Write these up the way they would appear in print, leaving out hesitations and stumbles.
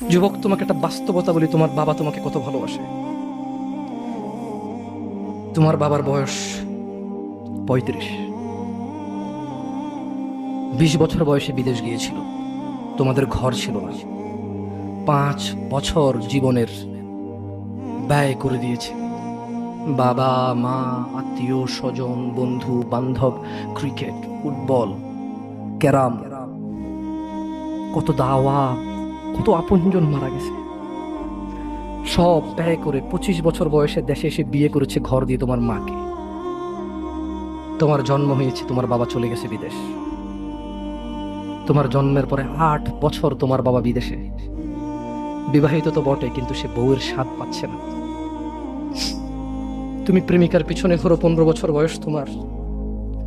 যুবক, তোমাকে একটা বাস্তবতা বলি, তোমার বাবা তোমাকে কত ভালোবাসে। তোমার বাবার বয়স 35। 20 বছর বয়সে বিদেশ গিয়েছিল, তোমাদের ঘর ছিল না। 5 বছর জীবনের ব্যয় করে দিয়েছে। বাবা মা, আত্মীয় স্বজন, বন্ধু বান্ধব, ক্রিকেট, ফুটবল, ক্যারাম, কত দাওয়া, কত আপনজন মারা গেছে। সব ব্যয় করে 25 বছর বয়সে দেশে এসে বিয়ে করেছে ঘর দিয়ে তোমার মাকে। তোমার জন্ম হয়েছে, তোমার বাবা চলে গেছে বিদেশ। তোমার জন্মের পরে 8 বছর তোমার বাবা বিদেশে। বিবাহিত তো বটে, কিন্তু সে বউয়ের স্বাদ পাচ্ছে না। তুমি প্রেমিকার পিছনে ঘোরো, 15 বছর বয়স তোমার।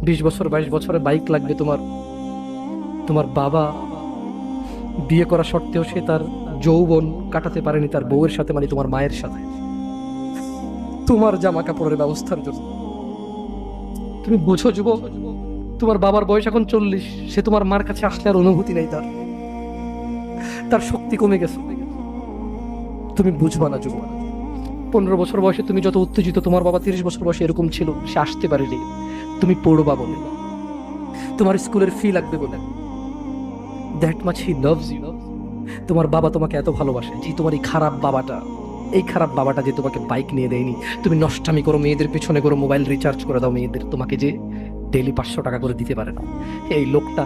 20 বছর 22 বছরে বাইক লাগবে তোমার। তোমার বাবা বিয়ে করা সত্ত্বেও সে তার যৌবন কাটাতে পারেনি তার বউয়ের সাথে, মানে তোমার মায়ের সাথে, তোমার জামা কাপড়ের ব্যবস্থার জন্য। তুমি বুঝো যুবক, তোমার বাবার বয়স এখন 40, সে তোমার মার কাছে আসলে আর অনুভূতি নেই, তার শক্তি কমে গেছে। তুমি বুঝবা না যুবক। 15 বছর বয়সে তুমি যত উত্তেজিত, তোমার বাবা 30 বছর বয়সে এরকম ছিল, সে আসতে পারেনি। তুমি পড়বা বলে, তোমার স্কুলের ফি লাগবে বলে, that much he loves you. তোমার বাবা তোমাকে এত ভালোবাসে যে তোমার এই খারাপ বাবাটা যে তোমাকে বাইক নিয়ে দেয়নি। তুমি নষ্টামি করো, মেয়েদের পিছনে করো, মোবাইল রিচার্জ করে দাও মেয়েদের, তোমাকে যে ডেইলি 500 টাকা করে দিতে পারে না। এই লোকটা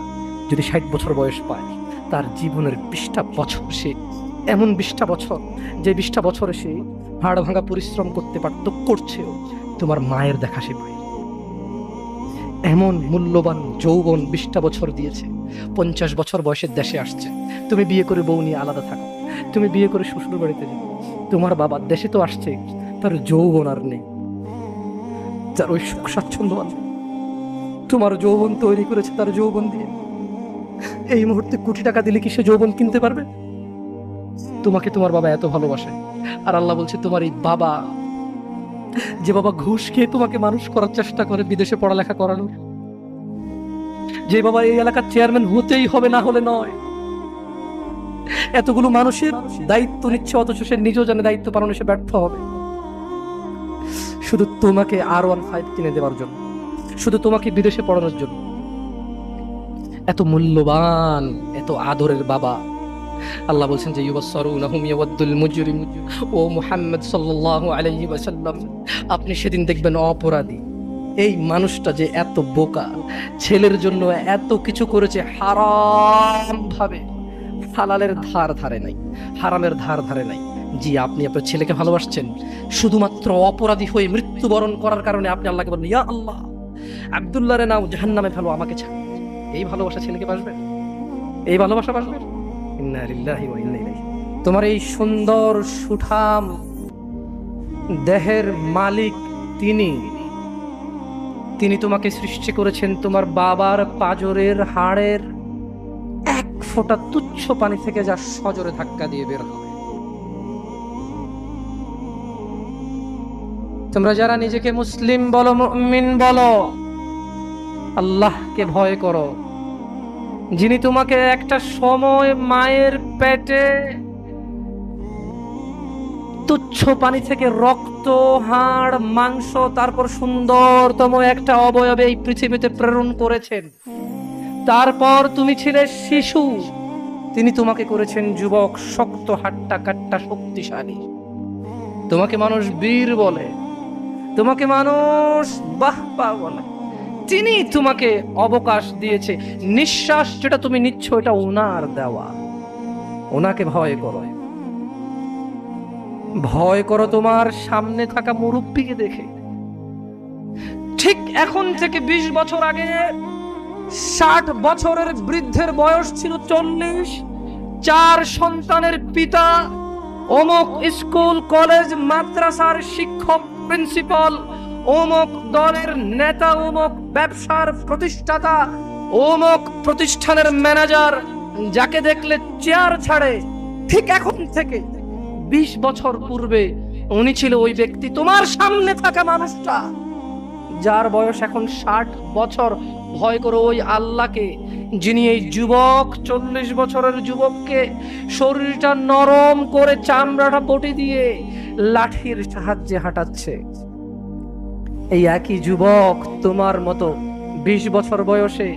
যদি 60 বছর বয়স পায়, তার জীবনের 20টা বছর সে এমন 20টা বছর, যে 20টা বছরে সে হাড় ভাঙা পরিশ্রম করতে পারত, করছেও, তোমার মায়ের দেখা সে পায়। এমন মূল্যবান যৌবন 20টা বছর দিয়েছে। 50 বছর বয়সের দেশে আসছে। তুমি বিয়ে করে বউ নিয়ে আলাদা থাকো, তুমি বিয়ে করে শ্বশুর বাড়িতে যাও। তোমার বাবা দেশে তো আসছে, তার যৌবন আর নেই, তার ওই সুখ স্বাচ্ছন্দ্য আর নেই। তোমার যৌবন তৈরি করেছে তার যৌবন দিয়ে। এই মুহূর্তে কোটি টাকা দিলে কি সে যৌবন কিনতে পারবে? তোমাকে তোমার বাবা এত ভালোবাসে, আর আল্লাহ বলছে তোমার এই বাবা, যে বাবা ঘুষ খেয়ে তোমাকে মানুষ করার চেষ্টা করে বিদেশে পড়ালেখা করানোর, যে বাবা এই এলাকার চেয়ারম্যান হতেই হবে, না হলে নয়, এতগুলো মানুষের দায়িত্ব নিচ্ছে, অথচ সে নিজেও জানে দায়িত্ব পালনে সে ব্যর্থ হবে, শুধু তোমাকে R15 কিনে দেওয়ার জন্য, শুধু তোমাকে বিদেশে পড়ানোর জন্য। এত মূল্যবান, এত আদরের বাবা। আল্লাহ বলছেন যে ইউবাসসারুনাহুম ইয়াওয়াদ্দুল মুজরিম, ও মুহাম্মদ সাল্লাল্লাহু আলাইহি ওয়াসাল্লাম, আপনি সেদিন দেখবেন অপরাধী এই মানুষটা যে এত বোকা, ছেলের জন্য এত কিছু করেছে হারাম ভাবে, হালালের ধার ধারে নাই, হারামের ধার ধারে নাই। জি, আপনি আপনার ছেলেকে ভালোবাসছেন, শুধুমাত্র অপরাধী হয়ে মৃত্যুবরণ করার কারণে আপনি আল্লাহকে বলেন, ইয়া আল্লাহ, আব্দুল্লাহ রে নাও জাহান্নামে ফেলো, আমাকে ছাড়। এই ভালোবাসা ছেলেকে বাসবে? এই ভালোবাসা বাসবে? ইন্না লিল্লাহি ওয়া ইন্না ইলাইহি। তোমার এই সুন্দর সুঠাম দেহের মালিক তিনি তোমাকে সৃষ্টি করেছেন তোমার বাবার পাঁজরের হাড়ের এক ফোঁটা তুচ্ছ পানি থেকে, যা সজোরে ধাক্কা দিয়ে বের হবে। তোমরা যারা নিজেকে মুসলিম বলো, মুমিন বলো, আল্লাহকে ভয় করো, যিনি তোমাকে একটা সময় মায়ের পেটে তুচ্ছ পানি থেকে রক্ত, হাড়, মাংস, তারপর সুন্দরতম একটা অবয়বে এই পৃথিবীতে প্রেরণ করেছেন। তারপর তুমি ছিলে শিশু, তিনি তোমাকে করেছেন যুবক, শক্ত হাট্টা কাট্টা শক্তিশালী। তোমাকে মানুষ বীর বলে, তোমাকে মানুষ বাহবা বলে। তিনি তোমাকে অবকাশ দিয়েছে। নিঃশ্বাস যেটা তুমি নিচ্ছ, এটা ওনার দেওয়া। ওনাকে ভয় করো, ভয় করো তোমার সামনে থাকা মুরব্বীকে দেখে। ঠিক এখন থেকে 20 বছর আগে 60 বছরের বৃদ্ধের বয়স ছিল 40, 4 সন্তানের পিতা, অমুক স্কুল কলেজ মাদ্রাসার শিক্ষক, প্রিন্সিপাল, অমুক দলের নেতা, অমুক ব্যবসার প্রতিষ্ঠাতা, অমুক প্রতিষ্ঠানের ম্যানেজার, যাকে দেখলে চেয়ার ছাড়ে। ঠিক এখন থেকে 20 বছর পূর্বে উনি ছিল ওই ব্যক্তি। তোমার সামনে থাকা মানুষটা, যার বয়স এখন 60 বছর, ভয় করো ওই আল্লাহকে, যিনি এই যুবক 40 বছরের যুবককে শরীরটা নরম করে চামড়াটা পটে দিয়ে লাঠির সাহায্যে হাঁটাচ্ছে, এই একই যুবক তোমার মতো 20 বছর বয়সে,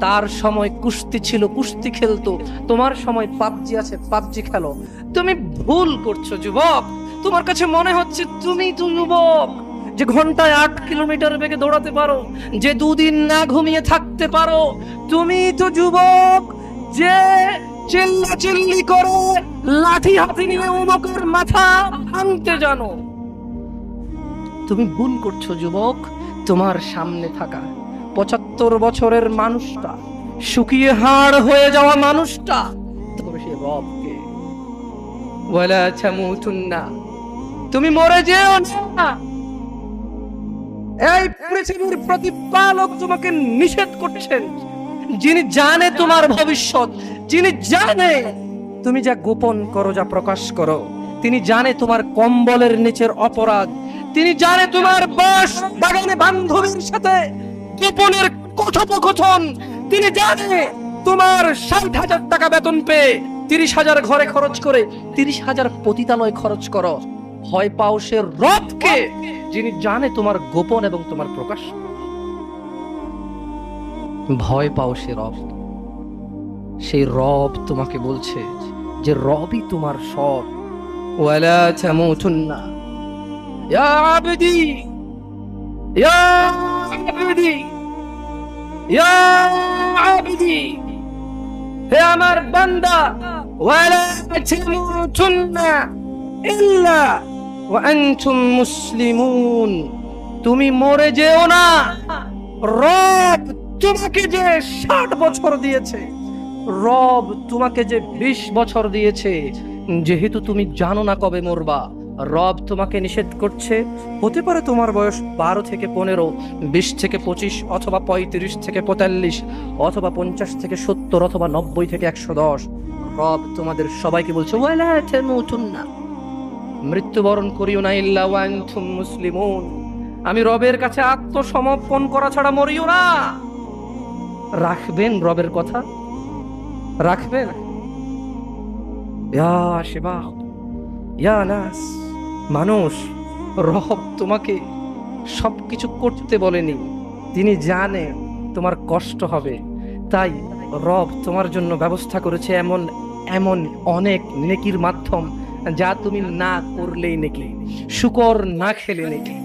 তার সময় কুস্তি ছিল, কুস্তি খেলতো, তোমার সময় পাবজি আছে, পাবজি খেলো। তুমি ভুল করছো যুবক। তোমার কাছে মনে হচ্ছে তুমি তো যুবক যে ঘন্টায় 8 কিলোমিটার বেগে দৌড়াতে পারো, যে 2 দিন না ঘুমিয়ে থাকতে পারো। তুমি তো যুবক যে চিল্লাচিল্লি করে লাঠি হাতে নিয়ে অমুকের মাথা ভাঙতে জানো। তুমি ভুল করছো যুবক। তোমার সামনে থাকা 75 বছরের মানুষটা, শুকিয়ে হাড় হয়ে যাওয়া মানুষটা, তবে সে রবকে ওয়ালা তামুতুন্না, তুমি মরে যেও না। এই পৃথিবীর প্রতিপালক তোমাকে নিষেধ করছেন, যিনি জানে তোমার ভবিষ্যৎ, যিনি জানে তুমি যা গোপন করো, যা প্রকাশ করো, তিনি জানে তোমার কম্বলের নিচের অপরাধ, তিনি জানে তোমার বাস বাগানে বান্ধবীর সাথে গোপনের কথোপকথন, তিনি জানে তোমার 60,000 টাকা বেতন পেয়ে 30,000 ঘরে খরচ করে 30,000 পতিতালয় খরচ করো। ভয় পাও সে রবকে, যিনি জানে তোমার গোপন এবং তোমার প্রকাশ। ভয় পাও সে রব, সেই রব তোমাকে বলছে যে রবই তোমার সব। ওয়ালা তামুতুন্না ইয়া আবদি, ইয়া আবদি, ইয়া আবদি, হে আমার বান্দা, ওয়ালা তামুতুন্না ইল্লা ওয়া আনতুম মুসলিমুন, তুমি মরে যেও না। রব তোমাকে যে 60 বছর দিয়েছে, রব তোমাকে যে 20 বছর দিয়েছে, যেহেতু তুমি জানো না কবে মরবা, রব তোমাকে নিষেধ করছে। হতে পারে তোমার বয়স 12 থেকে 15, 20 থেকে 25, অথবা 35 থেকে 45, অথবা 50 থেকে 70, অথবা 90 থেকে 110। রব তোমাদের সবাইকে বলছে ওয়ালা তামুতুন্না, মৃত্যুবরণ করিও না ইল্লা ওয়া আনতুম মুসলিমুন, আমি রবের কাছে আত্মসমর্পণ করা ছাড়া মরিও না। রাখবেন রবের কথা? রাখবেন? ইয়া শিবাব, ইয়া নাস, মানুষ, রব তোমাকে সবকিছু করতে বলেনি, তিনি জানে তোমার কষ্ট হবে, তাই রব তোমার জন্য ব্যবস্থা করেছে এমন এমন অনেক নেকির মাধ্যম, যা তুমি না করলেই নেকি। শুকর না খেলে নেকি,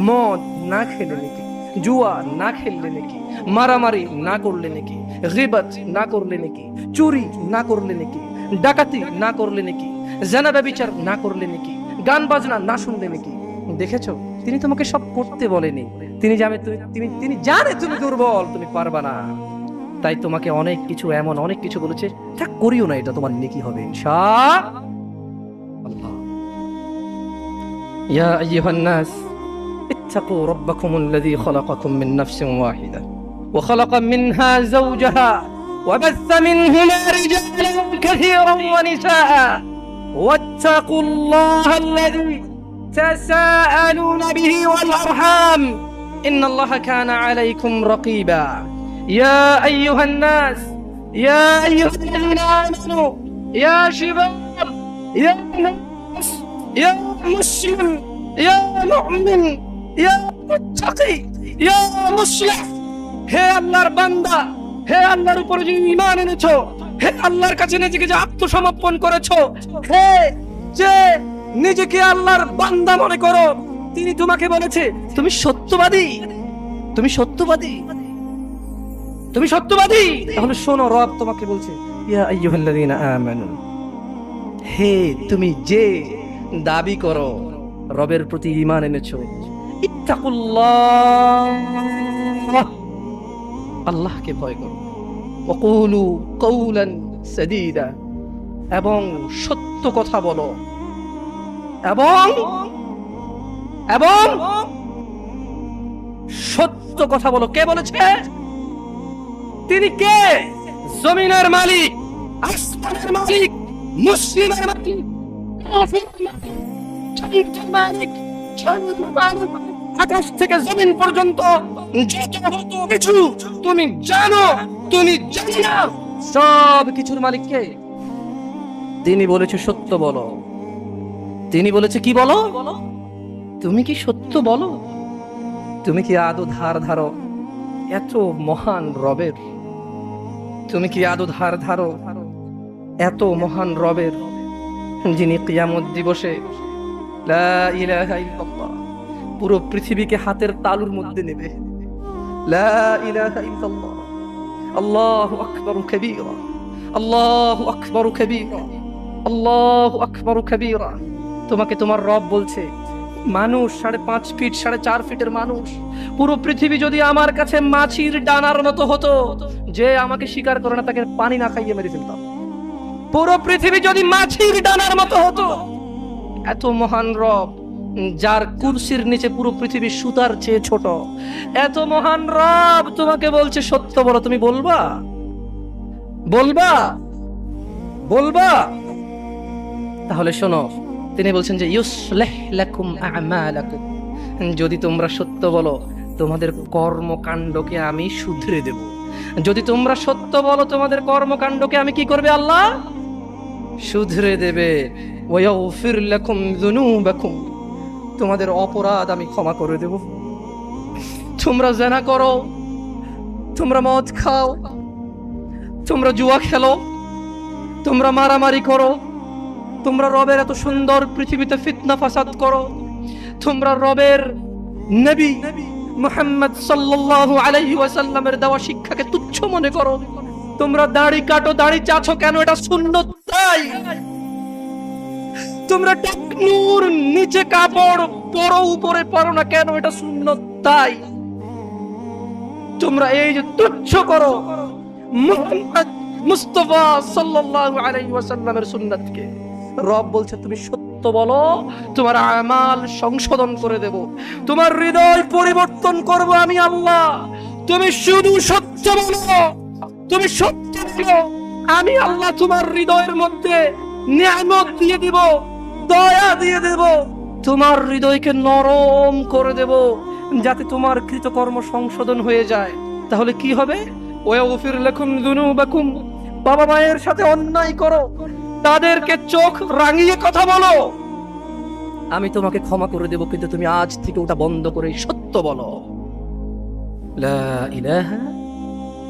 মদ না খেলে নেকি, জুয়া না খেললে নাকি, মারামারি না করলে নাকি, গীবত না করলে নাকি, চুরি না করলে নাকি, ডাকাতি না করলে নাকি, জিনা ব্যভিচার না করলে নাকি, গান বাজনা না শুনলে নাকি। দেখেছো, তিনি তোমাকে সব করতে বলেনি, তিনি জানে তুমি দুর্বল, তুমি পারবা না, তাই তোমাকে অনেক কিছু, এমন অনেক কিছু বলেছে, থাক করিও না, এটা তোমার নেকি হবে ইনশাআল্লাহ। ইয়া আইয়ুহান নাস اتقوا ربكم الذي خلقكم من نفس واحدة وخلق منها زوجها وبث منهما رجالا كثيرا ونساء واتقوا الله الذي تساءلون به والأرحام إن الله كان عليكم رقيبا يا أيها الناس يا أيها الذين آمنوا يا شباب يا ناس يا مسلم يا مؤمن ইয়া মুত্তাকি ইয়া মুসলিহ, হে আল্লাহর বান্দা, হে আল্লাহর উপর যে ঈমান এনেছো, হে আল্লাহর কাছে নিজেকে যে আত্মসমর্পণ করেছো, হে যে নিজেকে আল্লাহর বান্দা মনে করো, তিনি তোমাকে বলেছে তুমি সত্যবাদী, তুমি সত্যবাদী, তুমি সত্যবাদী। তাহলে শোনো, রব তোমাকে বলছে ইয়া আইয়ুহাল্লাযীনা আমানু, হে তুমি যে দাবি করো রবের প্রতি ঈমান এনেছো, ইত্তাকুল্লাহ, আল্লাহকে ভয় করো, ওয়াকুলু কাওলান সাদীদা, এবং সত্য কথা বলো, এবং সত্য কথা বলো। কে বলেছে? তিনি কে? জমিনের মালিক, আসমানের মালিক, মুসলিমের মালিক, কাফিরের মালিক, আকাশ থেকে জমিন পর্যন্ত যত কিছু তুমি জানো, তুমি জানি না সব কিছুর মালিক কে? তিনি বলেছে সত্য বলো। তিনি বলেছে কি বলো? তুমি কি সত্য বলো? তুমি কি আদৌ ধার ধারো এত মহান রবের? তুমি কি আদৌ ধার ধারো এত মহান রবের, যিনি কিয়ামত দিবসে লা ইলাহা ইল্লাল্লাহ পুরো পৃথিবীকে হাতের তালুর মধ্যে নেবে? লা ইলাহা ইল্লাল্লাহ, আল্লাহু আকবার কাবীরা, আল্লাহু আকবার কাবীরা, আল্লাহু আকবার কাবীরা। তোমাকে তোমার রব বলছে, মানুষ 5.5 ফিট 4.5 ফিটের মানুষ, পুরো পৃথিবী যদি আমার কাছে মাছির ডানার মতো হতো, যে আমাকে স্বীকার করে না তাকে পানি না খাইয়ে মেরে ফেলতাম। পুরো পৃথিবী যদি মাছির ডানার মতো হতো, এত মহান রব যার কুরসির নিচে পুরো পৃথিবী সুতার চেয়ে ছোট, এত মহান রব তোমাকে বলছে সত্য বলো। তুমি বলবা? বলবা? বলবা? তাহলে শোনো, তিনি বলছেন যে ইউসলিহ লাকুম আ'মালাকুম, যদি তোমরা সত্য বলো তোমাদের কর্মকাণ্ডকে আমি শুধরে দেব। যদি তোমরা সত্য বলো তোমাদের কর্মকাণ্ডকে আমি কি করবে? আল্লাহ শুধরে দেবে। ওয়াগফির লাকুম যুনুবাকুম, তোমাদের অপরাধ আমি ক্ষমা করে দেব। তোমরা জিনা করো, তোমরা মদ খাও, তোমরা জুয়া খেলো, তোমরা মারামারি করো, তোমরা রবের এত সুন্দর পৃথিবীতে ফিতনা ফাসাদ করো, তোমরা রবের নবী মুহাম্মদ সাল্লাল্লাহু আলাইহি ওয়াসাল্লামের দেওয়া শিক্ষাকে তুচ্ছ মনে করো, তোমরা দাড়ি কাটো, দাড়ি চাছো কেন? এটা সুন্নত তাই। তোমরা টাকনুর নিচে কাপড় পরো, উপরে পরো না কেন? এটা সুন্নত তাই। তোমরা এই যে তুচ্ছ করো মুহাম্মদ মুস্তাফা সাল্লাল্লাহু আলাইহি ওয়াসাল্লামের সুন্নাতকে, রব বলছে তুমি সত্য বলো, তোমার আমাল সংশোধন করে দেব, তোমার হৃদয় পরিবর্তন করব আমি আল্লাহ। তুমি শুধু সত্য বলো, তুমি সত্য বলো, আমি আল্লাহ তোমার হৃদয়ের মধ্যে নিয়ামত দিয়ে দিব, দয়া দিয়ে দেব, তোমার হৃদয়কে নরম করে দেব, যাতে তোমার কৃতকর্ম সংশোধন হয়ে যায়। তাহলে কি হবে? ওয়াগফির লাকুম যুনুবাকুম, বাবা মায়ের সাথে অন্যায় করো, তাদেরকে চোখ রাঙিয়ে কথা বলো, আমি তোমাকে ক্ষমা করে দেব, কিন্তু তুমি আজ থেকে ওটা বন্ধ করে সত্য বলো। লা ইলাহা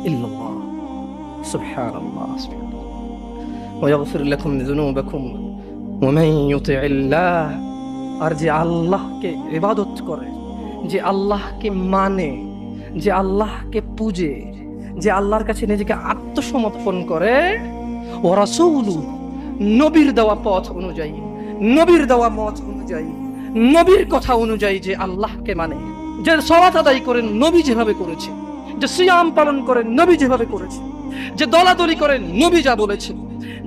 ইল্লাল্লাহ, সুবহানাল্লাহ, ওয়াগফির লাকুম যুনুবাকুম ওয়া মান ইউতি'িল্লাহ। আর যে আল্লাহকে ইবাদত করে, যে আল্লাহকে মানে, যে আল্লাহকে পূজে, যে আল্লাহর কাছে নিজেকে আত্মসমর্পণ করে, ওয়া রাসূলু, নবীর দেওয়া পথ অনুযায়ী, নবীর দেওয়া মত অনুযায়ী, নবীর কথা অনুযায়ী যে আল্লাহকে মানে, যে সালাত আদায় করেন নবী যেভাবে করেছে, যে সিয়াম পালন করেন নবী যেভাবে করেছে, যে দলাদলি করেন নবী যা বলেছে,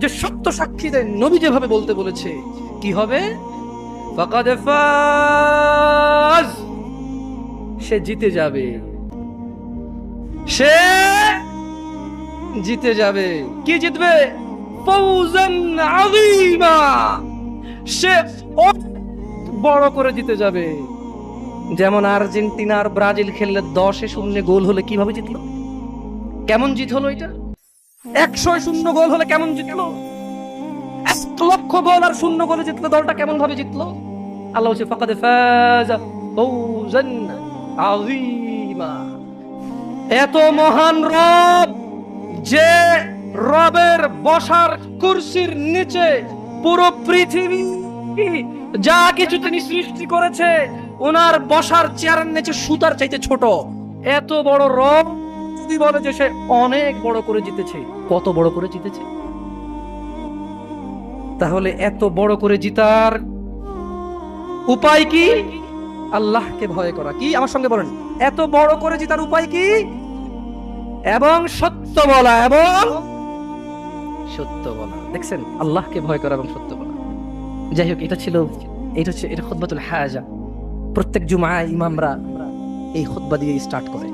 যে সত্য সাক্ষী দেন নবী যেভাবে বলতে বলেছে, কি হবে? ফাকাদ ফাজ, সে জিতে যাবে, সে জিতে যাবে। কি জিতবে? ফাউজান আযীমা, সে বড় করে জিতে যাবে। যেমন আর্জেন্টিনা আর ব্রাজিল খেললে 10-0 গোল হলে কিভাবে জিতলো? কেমন জিত হলো? এটা 100-0 গোল হলে কেমন জিতলো? 1,00,000 গোল আর 0 গোলে জিতলো দলটা কেমন ভাবে জিতলো? আল্লাহ বলছে ফাকাদ ফাজা ফাউজান আযীমা। এত মহান রব, যে রবের বসার কুরসির নিচে পুরো পৃথিবী যা কিছু তিনি সৃষ্টি করেছে, ওনার বসার চেয়ারের নিচে সুতার চাইতে ছোট, এত বড় রব যদি বলে যে সে অনেক বড় করে জিতেছে, কত বড় করে জিতেছে? তাহলে এত বড় করে জিতার উপায় কি? আল্লাহকে ভয় করা। কি? আমার সঙ্গে বলেন, এত বড় করে জিতার উপায় কি? এবং সত্য বলা, এবং সত্য বলা। দেখছেন, আল্লাহকে ভয় করা এবং সত্য বলা। যাই হোক, এটা খুতবাতুল হাজা। প্রত্যেক জুমায় ইমামরা এই খুতবা দিয়ে স্টার্ট করে।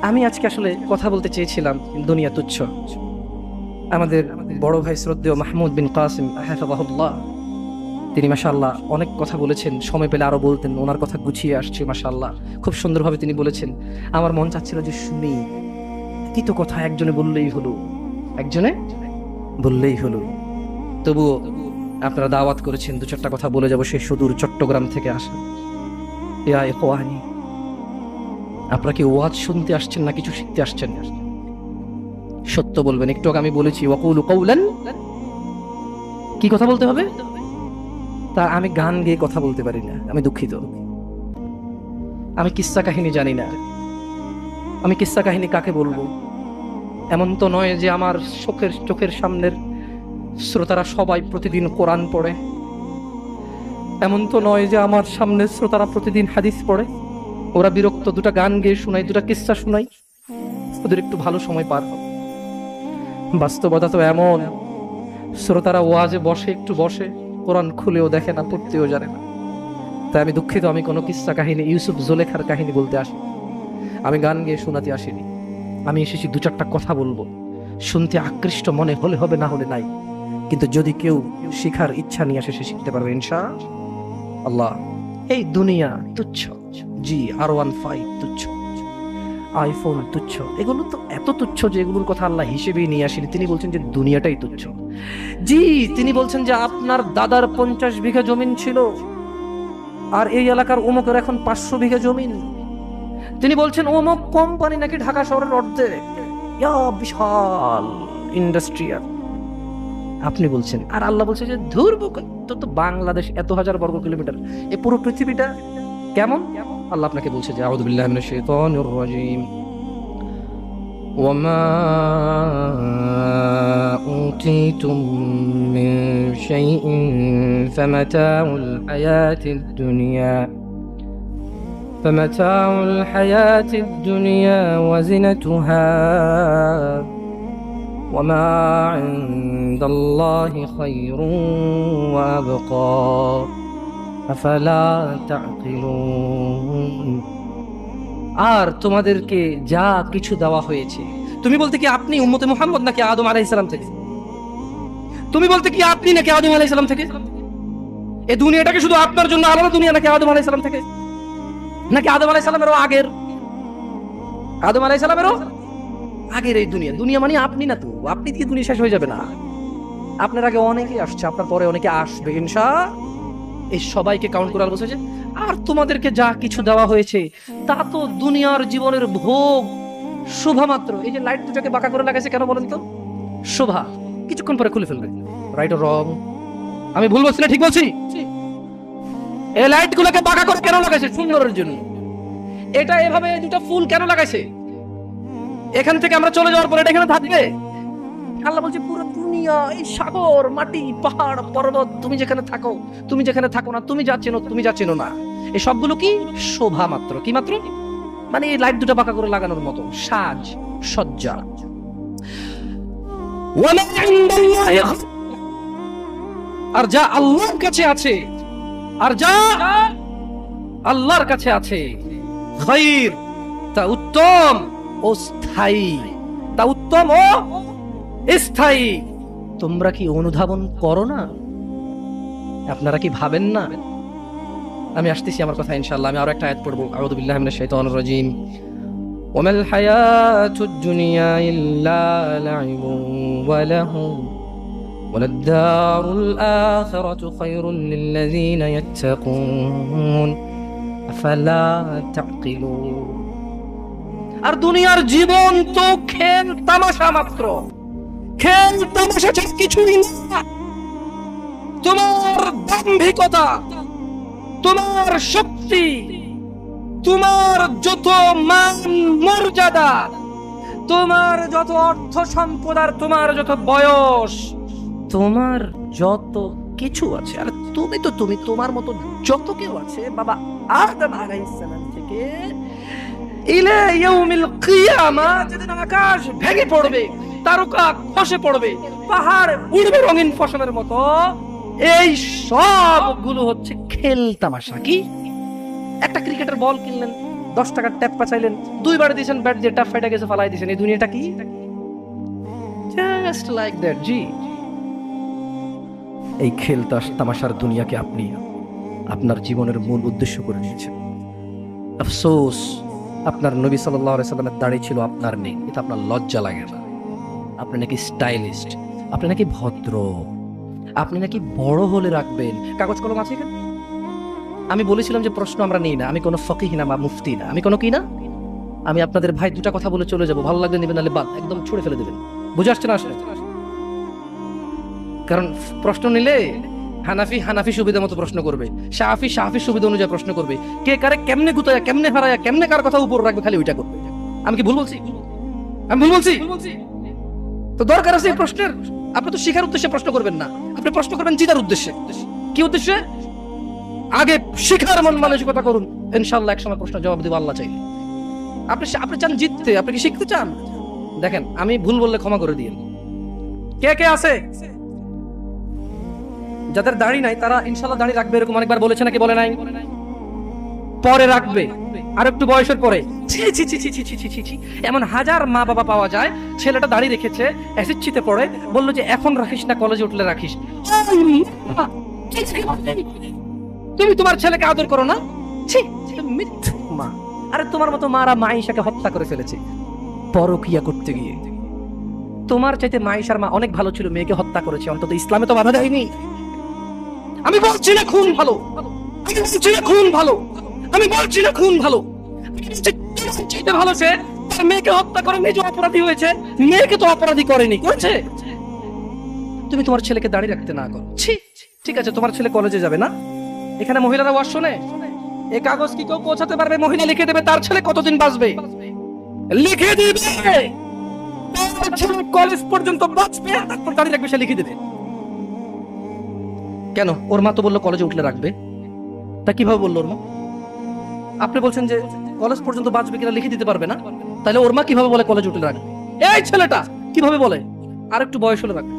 আমি আজকে আসলে কথা বলতে চেয়েছিলাম দুনিয়া তুচ্ছ। আমাদের বড় ভাই শ্রদ্ধেয় মাহমুদ বিন কাসিম হাফিজাহুল্লাহ, তিনি মাশাআল্লাহ অনেক কথা বলেছেন, সময় পেলে আরো বলতেন, ওনার কথা গুছিয়ে আসছে মাশাআল্লাহ, খুব সুন্দরভাবে তিনি বলেছেন। আমার মন চাচ্ছিল যে শুনি, তিতো কথা একজনে বললেই হলো। তবুও আপনারা দাওয়াত করেছেন, দু চারটা কথা বলে যাব। সেই সুদূর চট্টগ্রাম থেকে আসা ইয়া ইখওয়ানি, আপনারা কি ওয়াজ শুনতে আসছেন না কিছু শিখতে আসছেন? সত্য বলবেন। একটু আগে আমি বলেছি ওয়াকুলু কাউলান, কি কথা বলতে হবে? তা আমি গান গেয়ে কথা বলতে পারি না, আমি দুঃখিত। আমি কিস্সা কাহিনী জানি না। আমি কিস্সা কাহিনী কাকে বলবো? এমন তো নয় যে আমার চোখের সামনের শ্রোতারা সবাই প্রতিদিন কোরআন পড়ে। এমন তো নয় যে আমার সামনের শ্রোতারা প্রতিদিন হাদিস পড়ে। ওরা বিরক্ত, দুটা গান গেয়ে শোনাই, দুটা কিস্সা শোনাই, ওদের একটু ভালো সময় পার হবে। বাস্তবতা তো এমন, শ্রোতারা ওয়াজে বসে, একটু বসে, কোরআন খুলেও দেখে না, পড়তেও জানে না। তাই আমি দুঃখিত, আমি কোনো কিস্সা কাহিনী, ইউসুফ জোলেখার কাহিনী বলতে আসি, আমি গান গেয়ে শোনাতে আসিনি। আমি এসেছি দু চারটা কথা বলবো। শুনতে আকৃষ্ট মনে হলে হবে, না হলে নাই। কিন্তু যদি কেউ শিখার ইচ্ছা নিয়ে আসে, সে শিখতে পারবে ইনশাআল্লাহ। এই দুনিয়া তুচ্ছ, জি R15 তুচ্ছ, আইফোন তুচ্ছ, এগুলো তো এত তুচ্ছ যে এগুলোর কথা আল্লাহ হিসেবেই নিয়ে আসেনি। তিনি বলছেন যে দুনিয়াটাই তুচ্ছ। জি, তিনি বলছেন যে আপনার দাদার 50 বিঘা জমিন ছিল, আর এই এলাকার অমুকের এখন 500 বিঘা জমিন। তিনি বলছেন অমুক কোম্পানি নাকি ঢাকা শহরের অর্ধেক, বিশাল ইন্ডাস্ট্রিয়াল। আপনি বলছেন, আর আল্লাহ বলছে যে ধুর তো বাংলাদেশ এত হাজার বর্গ কিলোমিটার, এই পুরো পৃথিবীটা কেমন? আল্লাহ আপনাকে বলছে যে আউযু বিল্লাহি মিনাশ শাইতানির রাজীম, ওয়ামা উতীতুম মিন শাইইন ফামাতাউল হায়াতিদ দুনিয়া ওয়া জিনাতুহা وما عند الله خير وأبقى أفلا تعقلون। আর তোমাদেরকে যা কিছু দেওয়া হয়েছে, তুমি বলতে কি আপনি উম্মতে মুহাম্মদ নাকি আদম আলাইহিস সালাম থেকে? তুমি বলতে কি আপনি নাকি আদম আলাইহিস সালাম থেকে? এই দুনিয়াটাকে শুধু আপনার জন্য আলাদা দুনিয়া নাকি আদম আলাইহিস সালাম থেকে? নাকি আদম আলাইহিস সালামেরও আগের? আদম আলাইহিস সালামেরও আগের এই দুনিয়া মানে আপনি না তো, আপনি দিয়ে দুনিয়া শেষ হয়ে যাবে না। আপনার আগে অনেকে আসছে, আপনার পরে অনেকে আসবে ইনশাআল্লাহ। এই সবাইকে কাউন্ট করে বলছে যে আর তোমাদেরকে যা কিছু দেওয়া হয়েছে তা তো দুনিয়ার জীবনের ভোগ শোভা মাত্র। এই যে লাইট দুটাকে বাঁকা করে লাগাইছে কেন বলেন তো? শোভা, কিছুক্ষণ পরে খুলে ফেলবে। রাইট ও রং? আমি ভুল বলছি না ঠিক বলছি? এই লাইট গুলোকে বাঁকা করে কেন লাগাইছে? সুন্দরের জন্য। এটা এভাবে দুটো ফুল কেন লাগাইছে? এখান থেকে আমরা চলে যাওয়ার পরে এটা এখানে থাকবে? আল্লাহ বলছে পুরো দুনিয়া, এই সাগর, মাটি, পাহাড়, পর্বত, তুমি যেখানে থাকো, তুমি যেখানে থাকো না, তুমি যা চেনো না, এই সবগুলো কি শোভা মাত্র। কি মাত্র? মানে এই লাইট দুটো বাঁকা করে লাগানোর মতো সাজ সজ্জা। আর যা আল্লাহর কাছে আছে, খায়র, তা উত্তম ও স্থায়ী, তোমরা কি অনুধাবন করো না? আপনারা কি ভাবেন না? আমি আসতেছি আমার কথা ইনশাআল্লাহ। আমি আরো একটা আয়াত পড়বো। আউযু বিল্লাহি মিনাশ শাইতানির রাজীম। ওয়ামাল হায়াতুদ দুনিয়া ইল্লা লাইবুন ওয়া লাহুম ওয়ালাদ-দারুল আখিরাতু খায়রুল লিল্লাযীনা ইয়াত্তাকুন আফালা তা'কিলুন। আর দুনিয়ার জীবন তো খেল তামাশা মাত্র, খেল তামাশা ছাড়া কিছুই না। তোমার দাম্ভিকতা, তোমার শক্তি, তোমার যত মান মর্যাদা, তোমার যত অর্থ সম্পদ, আর তোমার যত বয়স, তোমার যত কিছু আছে, আর তুমি তোমার মতো যত কেউ আছে বাবা আদম আলাইহিস সালাম থেকে ইলা ইয়াউমিল কিয়ামা, যেদিন আকাশ ভেঙে পড়বে, তারকা খসে পড়বে, পাহাড় উড়বে রঙিন ফসলের মতো, এই সবগুলো হচ্ছে খেল তামাশা। কি? একটা ক্রিকেটের বল কিনলেন, 10 টাকার ট্যাপ চাইলেন, 2 বার দিয়েছেন, ব্যাট দিয়ে ট্যাপ ফাইটা গেছে, ফালাই দিয়েছেন। এই দুনিয়াটা কি? Just like that. জি, এই খেল তামাশার দুনিয়াকে আপনি আপনার জীবনের মূল উদ্দেশ্য করে নিয়েছেন। আফসোস, আপনার নবী সাল্লাল্লাহু আলাইহি সাল্লামের দাড়ি ছিল, আপনার নেই, এটা আপনার লজ্জা লাগে না? আপনি নাকি স্টাইলিস্ট, আপনি নাকি ভদ্র, আপনি নাকি বড় হলে রাখবেন। কাগজ কলম আছে এখানে? আমি বলেছিলাম যে প্রশ্ন আমরা নিই না, আমি কোনো ফকিহ না বা মুফতি না, আমি কোনো কি না, আমি আপনাদের ভাই দুটা কথা বলে চলে যাব, ভালো লাগলে নেবেন, নাহলে বাদ একদম ছুড়ে ফেলে দেবেন। বুঝে আসছে না আসলে? কারণ প্রশ্ন নিলে হানাফি হানাফি সুবিধা মতো প্রশ্ন করবে, শাফি শাফি সুবিধা অনুযায়ী প্রশ্ন করবে, কে কারে কেমনে গুতায়া কেমনে হারায়া কেমনে কার কথা উপর রাখবে, খালি ওইটা করবে। আমি কি ভুল বলছি? আমি ভুল বলছি? তো দরকার আছে এই প্রশ্নের? আপনি তো শিখার উদ্দেশ্যে প্রশ্ন করবেন না, আপনি প্রশ্ন করবেন জিতার উদ্দেশ্যে। কি উদ্দেশ্যে? আগে শিখার মন মানসিকতা করুন, ইনশাআল্লাহ একসময় প্রশ্ন জবাব দিব আল্লাহ চাইলে। আপনি চান জিততে, আপনি কি শিখতে চান? দেখেন, আমি ভুল বললে ক্ষমা করে দিন। কে কে আছে যাদের দাড়ি নাই, তারা ইনশাআল্লাহ দাড়ি রাখবে, এরকম অনেকবার বলেছে নাকি বলে নাই? পরে রাখবে, আর একটু বয়সের পরে। ছি ছি ছি ছি ছি ছি ছি ছি ছি। এমন হাজার মা বাবা পাওয়া যায়, ছেলেটা দাড়ি রেখেছে, এসএসসিতে পড়ে, বললো যে এখন রাখিস না, কলেজে উঠলে রাখিস। তুমি তোমার ছেলেকে আদর করো না? ছি, মিথ্যা মা। আরে তোমার মতো মারা মাইশাকে হত্যা করে ফেলেছে পরকিয়া করতে গিয়ে। তোমার চাইতে মাইশার মা অনেক ভালো ছিল, মেয়েকে হত্যা করেছে, অন্তত ইসলামে তো বাধা দেয়নি। আমি বলছি না খুন ভালো, আমি বলছি না খুন ভালো, আমি বলছি না খুন ভালো, চাইতে ভালো সে তার মেয়েকে হত্যা করে নিজে অপরাধী হয়েছে, মেয়েকে তো অপরাধী করেনি, করেছে। তুমি তোমার ছেলেকে দাঁড়িয়ে রাখতে না করো। ছি, ঠিক আছে, তোমার ছেলে কলেজে যাবে না, এখানে মহিলারা ওয়াজ শোনে, এই কাগজ কি কেউ পৌঁছাতে পারবে? মহিলা লিখে দেবে তার ছেলে কতদিন বাঁচবে, লিখে দিবে তার ছেলে কলেজ পর্যন্ত বাঁচবে, তারপর দাঁড়িয়ে রাখবে, সে লিখে দেবে। কেন? ওর মা তো বললো কলেজে উঠলে রাখবে, তা কিভাবে বললো ওর মা? আপনি বলছেন যে কলেজ পর্যন্ত বাঁচবে কিনা লিখে দিতে পারবে না, তাহলে ওর মা কিভাবে বলে কলেজে উঠলে রাখবে? এই ছেলেটা কিভাবে বলে আর একটু বয়স হলে রাখবে?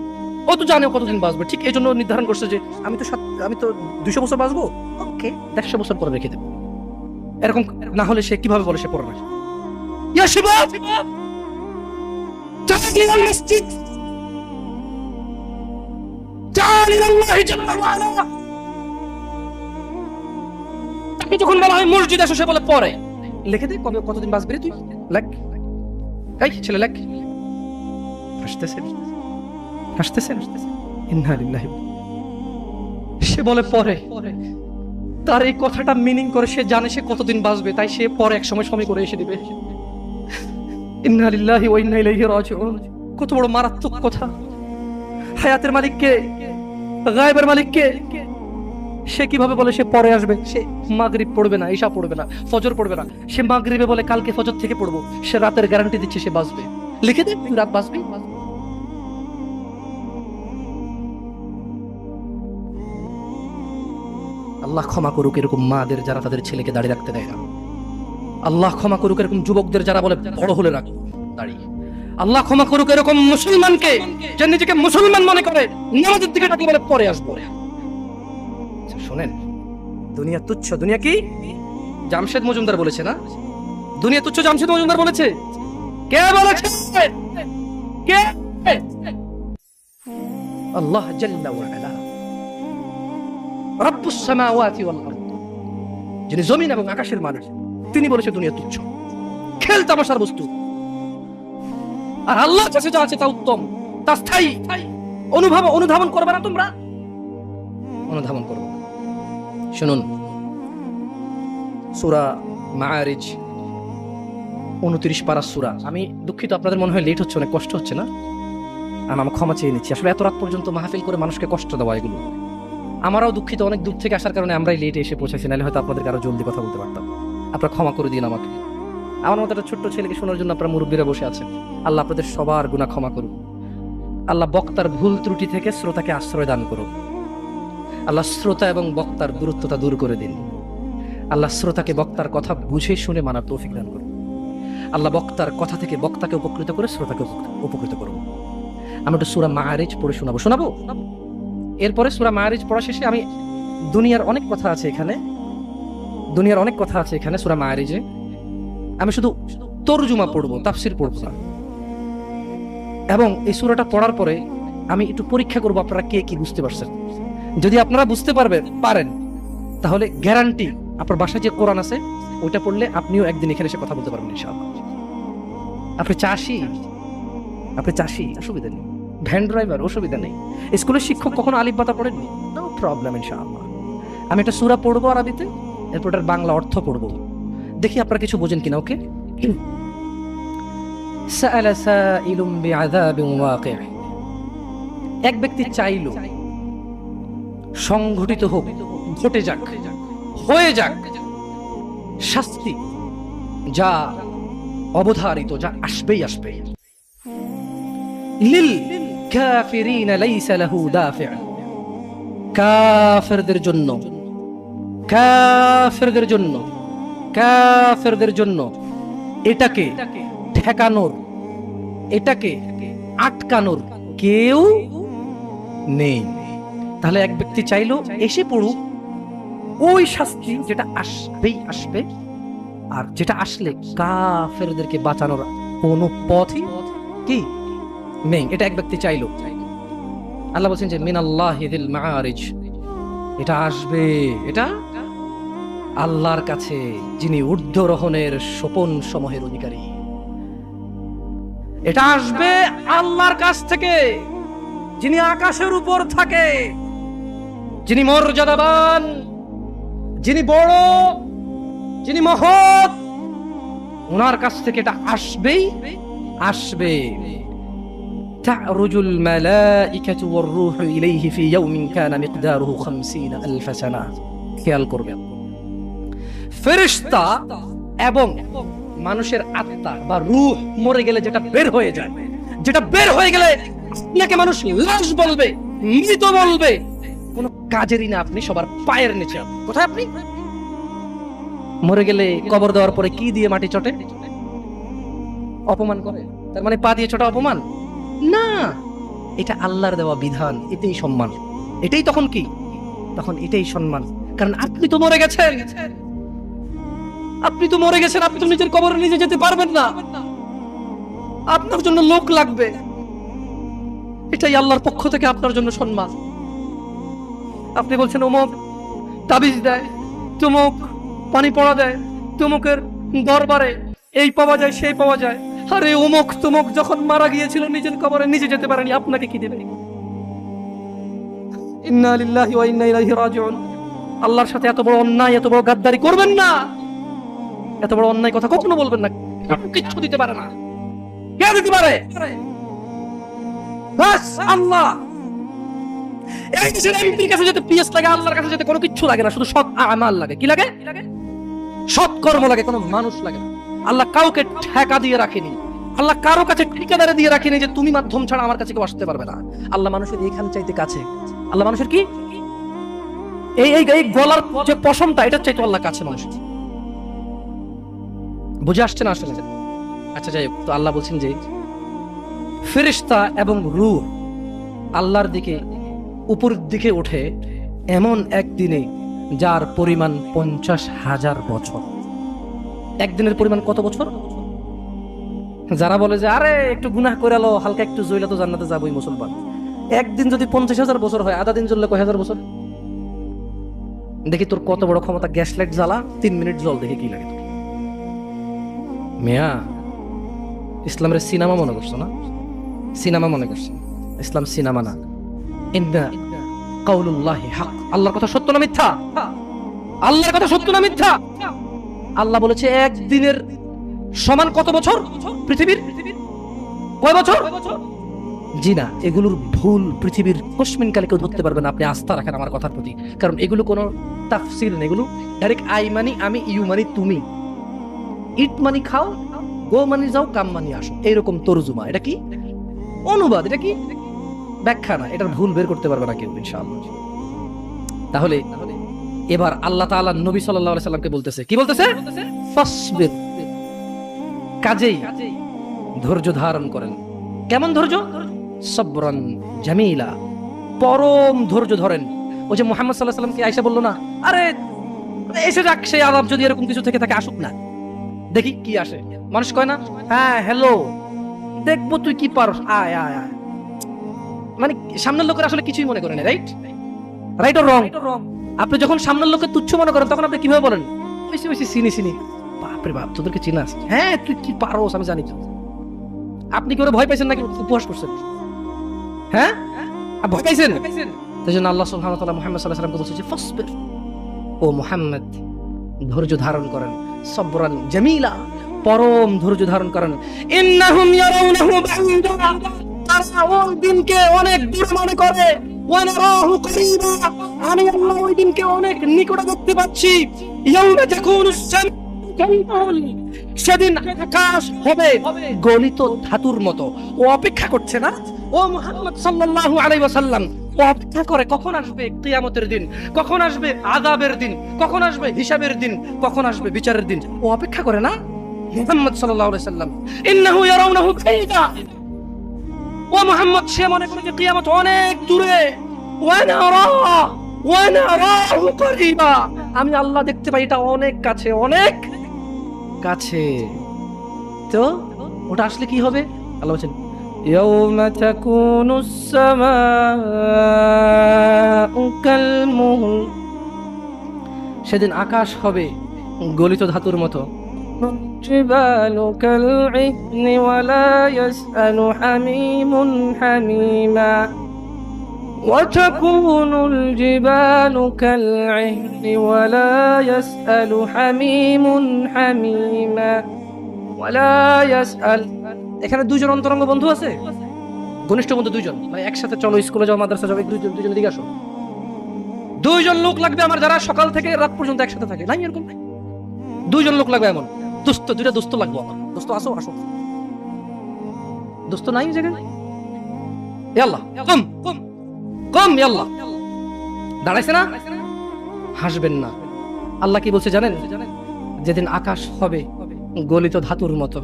ও তো জানে কতদিন বাঁচবে, ঠিক এই জন্য নির্ধারণ করছে যে আমি তো 200 বছর বাঁচবো, ওকে 150 বছর পরে রেখে দেবো। এরকম না হলে সে কিভাবে বলে সে পড়ে রাখে? ইয়া শিবাব, যখন বলা হয় মসজিদ এসে, সে বলে পরে লিখে দে কবে কতদিন বাঁচবে রে তুই, লেখ। এই ছেলে লেখ। হাসতেছেন হাসতেছেন, ইন্না লিল্লাহি। সে বলে পরে, তার এই কথাটা মিনিং করে সে জানে সে কতদিন বাঁচবে, তাই সে পরে এক সময় সময় করে এসে দিবে। ইন্না লিল্লাহি ওয়া ইন্না ইলাইহি রাজিউন। কত বড় মারাত্মক কথা! হায়াতের মালিক কে? গায়েবের মালিক কে? সে কিভাবে বলে সে পরে আসবে? সে মাগরিব পড়বে না, ইশা পড়বে না, ফজর পড়বে না, সে মাগরিবে বলে কালকে ফজর থেকে পড়বো, সে রাতের গ্যারান্টি দিচ্ছে সে বাঁচবে। লিখে দে তুই রাত বাঁচবি। আল্লাহ ক্ষমা করুক এরকম মাদের যারা তাদের ছেলেকে দাঁড়িয়ে রাখতে দেয় না। আল্লাহ ক্ষমা করুক এরকম যুবকদের যারা বলে বড় হলে রাখ দাঁড়িয়ে। আল্লাহ ক্ষমা করুক এরকম মুসলমানকে যে নিজেকে মুসলমান মনে করে নামাজের দিকে ডাকি বলে পরে আসবো। শোনেন, দুনিয়া তুচ্ছ। দুনিয়া কি? জামশেদ মজুমদার বলেছে না, দুনিয়া তুচ্ছ। জামশেদ মজুমদার বলেছে? কে বলেছে? কে? আল্লাহ জাল্লা ওয়া আলা, রব্বুস সামাওয়াতি ওয়াল আরদ, যিনি জমিন এবং আকাশের মালিক, তিনি বলেছে দুনিয়া তুচ্ছ, খেল তামাশার বস্তু। আর আল্লাহ কাছে যা আছে তা উত্তম, তা স্থায়ী। অনুধাবন করবে না তোমরা? অনুধাবন করবে। শুনুন, সূরা মাআরিজ 29 পারা সূরা। আমি দুঃখিত, আপনাদের মনে হয় লেট হচ্ছে, অনেক কষ্ট হচ্ছে না? আমি ক্ষমা চেয়ে নিচ্ছি। আসলে এত রাত পর্যন্ত মাহফিল করে মানুষকে কষ্ট দেওয়া, এগুলো আমারও দুঃখিত। অনেক দূর থেকে আসার কারণে আমরাই লেটে এসে পৌঁছেছি, নাহলে হয়তো আপনাদের আরো জলদি কথা বলতে পারতাম। আপনারা ক্ষমা করে দিন আমাকে। আমার মতো একটা ছোট্ট ছেলেকে শোনার জন্য আপনারা মুরব্বীরা বসে আছেন। আল্লাহ আপনাদের সবার গুনাহ ক্ষমা করুন। আল্লাহ বক্তার ভুল ত্রুটি থেকে শ্রোতাকে আশ্রয় দান করুন। আল্লাহ শ্রোতা এবং বক্তার দূরত্বতা দূর করে দিন। আল্লাহ শ্রোতাকে বক্তার কথা বুঝে শুনে মানার তৌফিক দান করুন। আল্লাহ বক্তার কথা থেকে বক্তাকে উপকৃত করে শ্রোতাকে উপকৃত করুন। আমি একটু সূরা মাআরিজ পড়ে শোনাবো। এরপরে সূরা মাআরিজ পড়া শেষে আমি দুনিয়ার অনেক কথা আছে এখানে সূরা মাআরিজে। আমি শুধু তরজুমা পড়বো, তাফসির পড়বো না। এবং এই সূরাটা পড়ার পরে আমি একটু পরীক্ষা করবো আপনারা কে কি বুঝতে পারছেন। যদি আপনারা বুঝতে পারেন তাহলে গ্যারান্টি আপনার বাসায় যে কোরআন আছে ওইটা পড়লে আপনিও একদিন এখানে এসে কথা বলতে পারবেন ইনশাআল্লাহ। আপনি চাষি অসুবিধা নেই, ভ্যান ড্রাইভার অসুবিধা নেই, স্কুলের শিক্ষক কখনো আলিফ বাতা পড়েননি, নো প্রবলেম ইনশাআল্লাহ। আমি একটা সূরা পড়বো আরবিতে, এরপর এটার বাংলা অর্থ পড়বো, দেখি আপনারা কিছু বোঝেন কিনা। ওকে। সাআলা সাইলুম বিআযাবিন ওয়াকি', এক ব্যক্তি চাইলো সংঘটিত হোক, ঘটে যাক, হয়ে যাক শাস্তি, যা অবধারিত, যা আসবেই আসবে। লিল কাফিরিন লাইসা লাহু দাফি', কাফেরদের জন্য, কাফেরদের জন্য, কাফেরদের জন্য এটাকে ঠেকানোর, এটাকে আটকানোর কেউ নেই। তাহলে এক ব্যক্তি চাইলো এসে পড়ুক ওই শাস্তি যেটা আসবেই আসবে, আর যেটা আসলে কাফেরদেরকে বাঁচানোর কোনো পথই কি নেই। এটা এক ব্যক্তি চাইলো। আল্লাহ বলছেন যে মিনাল্লাহি যিল মাআরিজ, এটা আসবে, এটা আল্লাহর কাছে যিনি ঊর্ধ্বরোহণের সোপন সমূহের অধিকারী। এটা আসবে আল্লাহর কাছ থেকে, যিনি আকাশের উপর থাকে, যিনি মর্যাদাবান, যিনি বড়, যিনি মহৎ, ওনার কাছ থেকে এটা আসবেই আসবে। তা'রুজুল মালাইকাতু ওয়ার রূহু ইলাইহি ফি ইয়াউমিন কানা মিকদারুহু 50000 সানা। খেয়াল করবেন, ফেরেশতা এবং মানুষের আত্মা বা রূহ মরে গেলে যেটা বের হয়ে যায়, যেটা বের হয়ে গেলে আপনাকে মানুষ লাশ বলবে, মৃত বলবে, কোনো কাজেরই না আপনি, সবার পায়ের নিচে। কোথায় আপনি? মরে গেলে কবর দেওয়ার পরে কি দিয়ে মাটি চটে? অপমান করে, তার মানে পা দিয়ে চটা অপমান না, এটা আল্লাহর দেওয়া বিধান, এটাই সম্মান। এটাই তখন কি? তখন এটাই সম্মান, কারণ আপনি তো মরে গেছেন, আপনি তো মরে গেছেন, আপনি তো নিজের কবরে নিজে যেতে পারবেন না, আপনার জন্য লোক লাগবে, এটাই আল্লাহর পক্ষ থেকে আপনার জন্য সম্মান। আপনি বলছেন অমুক তাবিজ দেয়, তুমুক পানি পড়া দেয়, তুমুকের দরবারে এই পাওয়া যায় সেই পাওয়া যায়। আরে অমুক তুমুক যখন মারা গিয়েছিল নিজের কবরে নিজে যেতে পারেনি, আপনাকে কি দেবে? ইন্না লিল্লাহি ওয়া ইন্না ইলাইহি রাজিউন। আল্লাহর সাথে এত বড় অন্যায়, এত বড় গাদ্দারি করবেন না, এত বড় অন্যায় কথা কখনো বলবেন না। কিচ্ছু দিতে পারে না, কে দিতে পারে? বাস আল্লাহ। এই দেশের এমপির কাছে যেতে পিএস লাগে, আল্লাহর কাছে যেতে কোনো কিচ্ছু লাগে না, শুধু সৎ আমাল লাগে। কি লাগে? সৎ কর্ম লাগে, কোনো মানুষ লাগে না। আল্লাহ কাউকে ঠেকা দিয়ে রাখেনি, আল্লাহ কারো কাছে ঠিকাদারে দিয়ে রাখেনি যে তুমি মাধ্যম ছাড়া আমার কাছে কেউ আসতে পারবে না। আল্লাহ মানুষের এইখান চাইতে কাছে, আল্লাহ মানুষের কি এই এই এই গলার যে পশমটা, এটা চাইতো আল্লাহ কাছে মানুষের। বুঝে আসছে না আসলে? আচ্ছা যাই হোক, তো আল্লাহ বলছেন যে ফেরেশতা এবং রূহ আল্লাহর দিকে উপরের দিকে ওঠে এমন একদিনে যার পরিমাণ 50,000 বছর। একদিনের পরিমাণ কত বছর? যারা বলে যে আরে একটু গুনাহ করে লো, হালকা একটু জ্বলে তো জান্নাতে যাবোই মুসলমান, একদিন যদি 50,000 বছর হয়, আধা দিন জ্বললে কয় হাজার বছর? দেখি তোর কত বড় ক্ষমতা, গ্যাস লাইট জ্বালা, 3 মিনিট জল, দেখে কি লাগে তোর। মিয়া, ইসলামের সিনেমা মনে করছো না? সিনেমা মনে করছো? ইসলাম সিনেমা না। ইন্না কাউলুল্লাহি হক, আল্লাহর কথা সত্য না মিথ্যা? আল্লাহর কথা সত্য না মিথ্যা? আল্লাহ বলেছে একদিনের সমান কত বছর পৃথিবীর? কয় বছর? জি না, এগুলোর ভুল পৃথিবীর কসমিন কালে কেউ ধরতে পারবে না। আপনি আস্থা রাখেন আমার কথার প্রতি, কারণ এগুলো কোনো তাফসীর নেই, এগুলো ডাইরেক্ট আই মানি আমি, ইউ মানি তুমি, ইট মানি খাও, গো মানি যাও, কাম মানি আসো, এইরকম তরজুমা। এটা কি অনুবাদ, এটা কি ব্যাখ্যা না, এটার ভুল বের করতে পারবে না কেউ ইনশাআল্লাহ। তাহলে এবার আল্লাহ তাআলা নবী সাল্লাল্লাহু আলাইহি সাল্লামকে বলতেছে, কি বলতেছে? ফাসবির, কাজেই ধৈর্য ধারণ করেন। কেমন ধৈর্য? সবরান জামিলা, পরম ধৈর্য ধরেন। ওই যে মুহাম্মদ সাল্লাল্লাহু আলাইহি সাল্লামকে আয়েশা বলল না, আরে এসে যাক সেই আযাব, যদি এরকম কিছু থেকে থাকে আসুক না, দেখি কি আসে। মানুষ কয় না, হ্যাঁ হ্যালো দেখবো তুই কি পারস, আয় আয় আয়। মানে সামনের লোকের আসলে কিছুই মনে করে না, রাইট? Right or wrong? আপনি যখন সামনের লোককে তুচ্ছ মনে করেন তখন আপনি কিভাবে বলেন? বেশি বেশি চিনি চিনি। বাপরে বাপ, তোদেরকে চিনাস? হ্যাঁ, তুই কি পারোস আমি জানি। আপনি কি ওরা ভয় পাইছেন নাকি উপহাস করছেন? হ্যাঁ, ভয় পাইছেন? তাই জন্য আল্লাহ সুবহানাহু ওয়া তাআলা মুহাম্মদ সাল্লাল্লাহু আলাইহি ওয়াসাল্লামকে বলছে যে ফাসবির, ও মুহাম্মদ ধৈর্য ধারণ করেন, সবরান জামিলা, পরম ধৈর্য ধারণ করেন। ইন্নাহুম ইয়ারাউনাহু বাঈদা, তারা ওই দিনকে অনেক দূরে মনে করে, ওয়া নারাহু করিবা, আমি আল্লাহ ওই দিনকে অনেক নিকটে দেখতে পাচ্ছি। ইয়াউমা তাকুনুস শামসু কাল-মুহল, সেদিন আকাশ হবে গলিত ধাতুর মতো। ও অপেক্ষা করছে না, ও মুহাম্মদ সাল্লাল্লাহু আলাইহি ওয়াসাল্লাম ও অপেক্ষা করে কখন আসবে কিয়ামতের দিন, কখন আসবে আযাবের দিন, কখন আসবে হিসাবের দিন, কখন আসবে বিচারের দিন। ও অপেক্ষা করে না মুহাম্মদ সাল্লাল্লাহু আলাইহি ওয়াসাল্লাম। ইন্নাহু ইয়ারাউনাহু বাঈদা, ও মুহাম্মদ সে মনে করে যে কিয়ামত অনেক দূরে। ওয়া নারাহু করিবা, আমি আল্লাহ দেখতে পাই এটা অনেক কাছে, অনেক কাছে। তো ওটা আসলে কি হবে? আল্লাহ বলেন ইয়াউমা তাকুনুস সামাউ কাল-মুহল, সেদিন আকাশ হবে গলিত ধাতুর মতো। জিবালু কাল-ইহনি ওয়া লা ইয়াসআলু হামিমুন হামিমা, ওয়া তাকুনুল জিবালু কাল-ইহনি ওয়া লা ইয়াসআলু হামিমুন হামিমা ওয়া লা ইয়াসআল। এখানে দুইজন অন্তরঙ্গ বন্ধু আছে, ঘনিষ্ঠ বন্ধু দুইজন, মানে একসাথে চলো স্কুলে যাও, মাদ্রাসা যাও, দুইজন দিকে আসো। দুইজন লোক লাগবে আমার, যারা সকাল থেকে রাত পর্যন্ত একসাথে থাকে। নাই এরকম নাই, দুইজন লোক লাগবে এমন। দোস্ত, দুইটা দোস্ত লাগবে আমার। দোস্ত আসো, আসো। দোস্ত নাই জায়গায়? আল্লাহ কম কম কম, আল্লাহ দাঁড়াইছে না? হাসবেন না। আল্লাহ কি বলছে জানেন? যেদিন আকাশ হবে গলিত ধাতুর মতো,